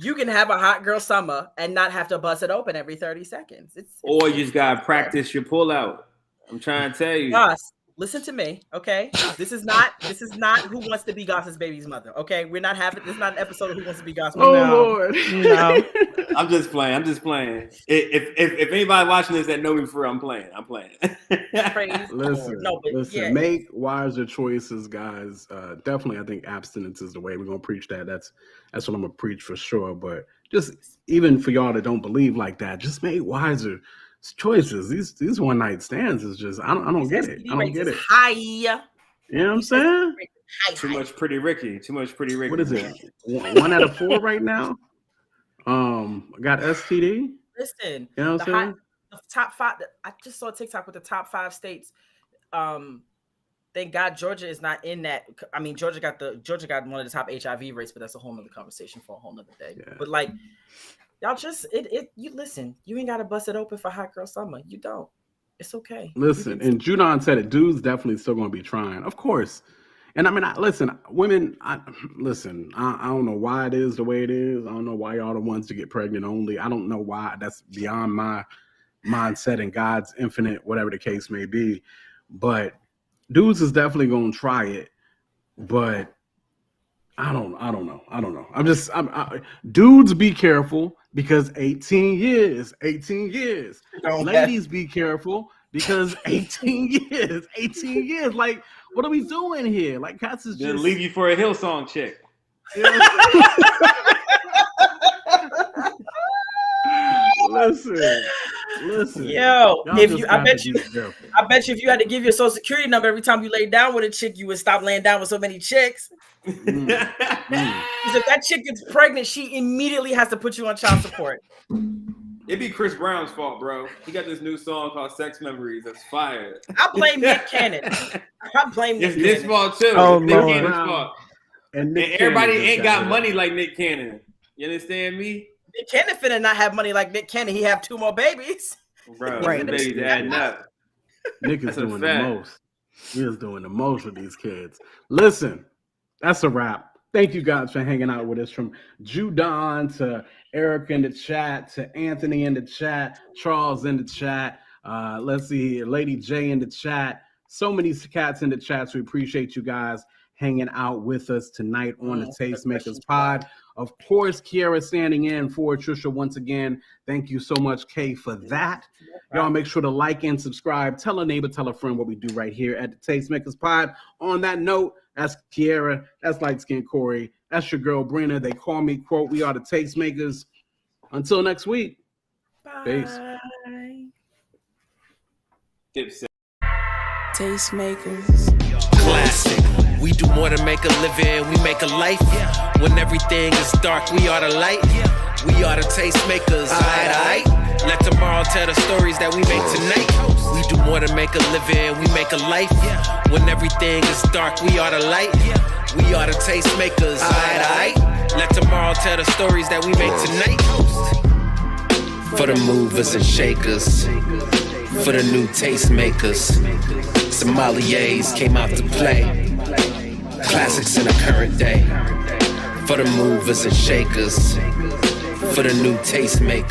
You can have a hot girl summer and not have to bust it open every 30 seconds. Or you just gotta practice your pull out. I'm trying to tell you. Goss, listen to me, okay? This is not Who Wants to Be Goss's baby's mother, okay? We're not having this. Is not an episode of Who Wants to Be Goss's. Oh Lord, no. I'm just playing. If anybody watching this that know me for real, I'm playing. Listen. Make wiser choices, guys. Definitely, I think abstinence is the way. We're gonna preach that. That's what I'm gonna preach for sure. But just even for y'all that don't believe like that, just make wiser choices. These one night stands is just I don't get it. I don't get it. High. You know what I'm saying? Too much Pretty Ricky. What is it? 1 out of 4 right now. Got STD. Listen, you know what I'm saying? The top 5. I just saw TikTok with the top 5 states. Thank God Georgia is not in that. I mean, Georgia got one of the top HIV rates, but that's a whole nother conversation for a whole nother day. Yeah. But like, y'all just you listen. You ain't gotta bust it open for hot girl summer. You don't. It's okay. Listen, and Judon said it. Dudes definitely still gonna be trying, of course. And I mean, women. I don't know why it is the way it is. I don't know why y'all the ones to get pregnant only. I don't know why. That's beyond my mindset and God's infinite, whatever the case may be. But dudes is definitely gonna try it. But I don't know. Dudes, be careful because 18 years. Ladies, be careful because 18 years. Like, what are we doing here? Like, cats is just leave you for a Hillsong chick. You know listen. Yo, I bet you if you had to give your social security number every time you lay down with a chick, you would stop laying down with so many chicks. Because if that chick gets pregnant, she immediately has to put you on child support. It'd be Chris Brown's fault, bro. He got this new song called "Sex Memories." That's fire. I blame Nick Cannon. It's his fault too. Oh, Nick Lord. Cannon's fault. And everybody ain't got money like Nick Cannon. You understand me? Nick Cannon finna not have money like Nick Cannon. He have 2 more babies. Bro, right. Babies adding up. Nick is doing the most. He is doing the most with these kids. Listen, that's a wrap. Thank you guys for hanging out with us, from Judon to Eric in the chat, to Anthony in the chat, Charles in the chat. Let's see here, Lady J in the chat. So many cats in the chat. So we appreciate you guys hanging out with us tonight on the Tastemakers Pod. Of course, Kiara standing in for Trisha once again. Thank you so much, Kay, for that. Y'all make sure to like and subscribe. Tell a neighbor, tell a friend what we do right here at the Tastemakers Pod. On that note, that's Kiara. That's Light Skin Corey. That's your girl, Brina. They call me, quote, we are the Tastemakers. Until next week. Bye. Peace. Tastemakers. Classic. We do more than make a living, we make a life. When everything is dark, we are the light. We are the Tastemakers, aight. Let tomorrow tell the stories that we make tonight. We do more than make a living, we make a life. When everything is dark, we are the light. We are the Tastemakers, aight. Let tomorrow tell the stories that we make tonight. For the movers and shakers, for the new tastemakers, sommeliers came out to play. Classics in the current day. For the movers and shakers, for the new tastemakers.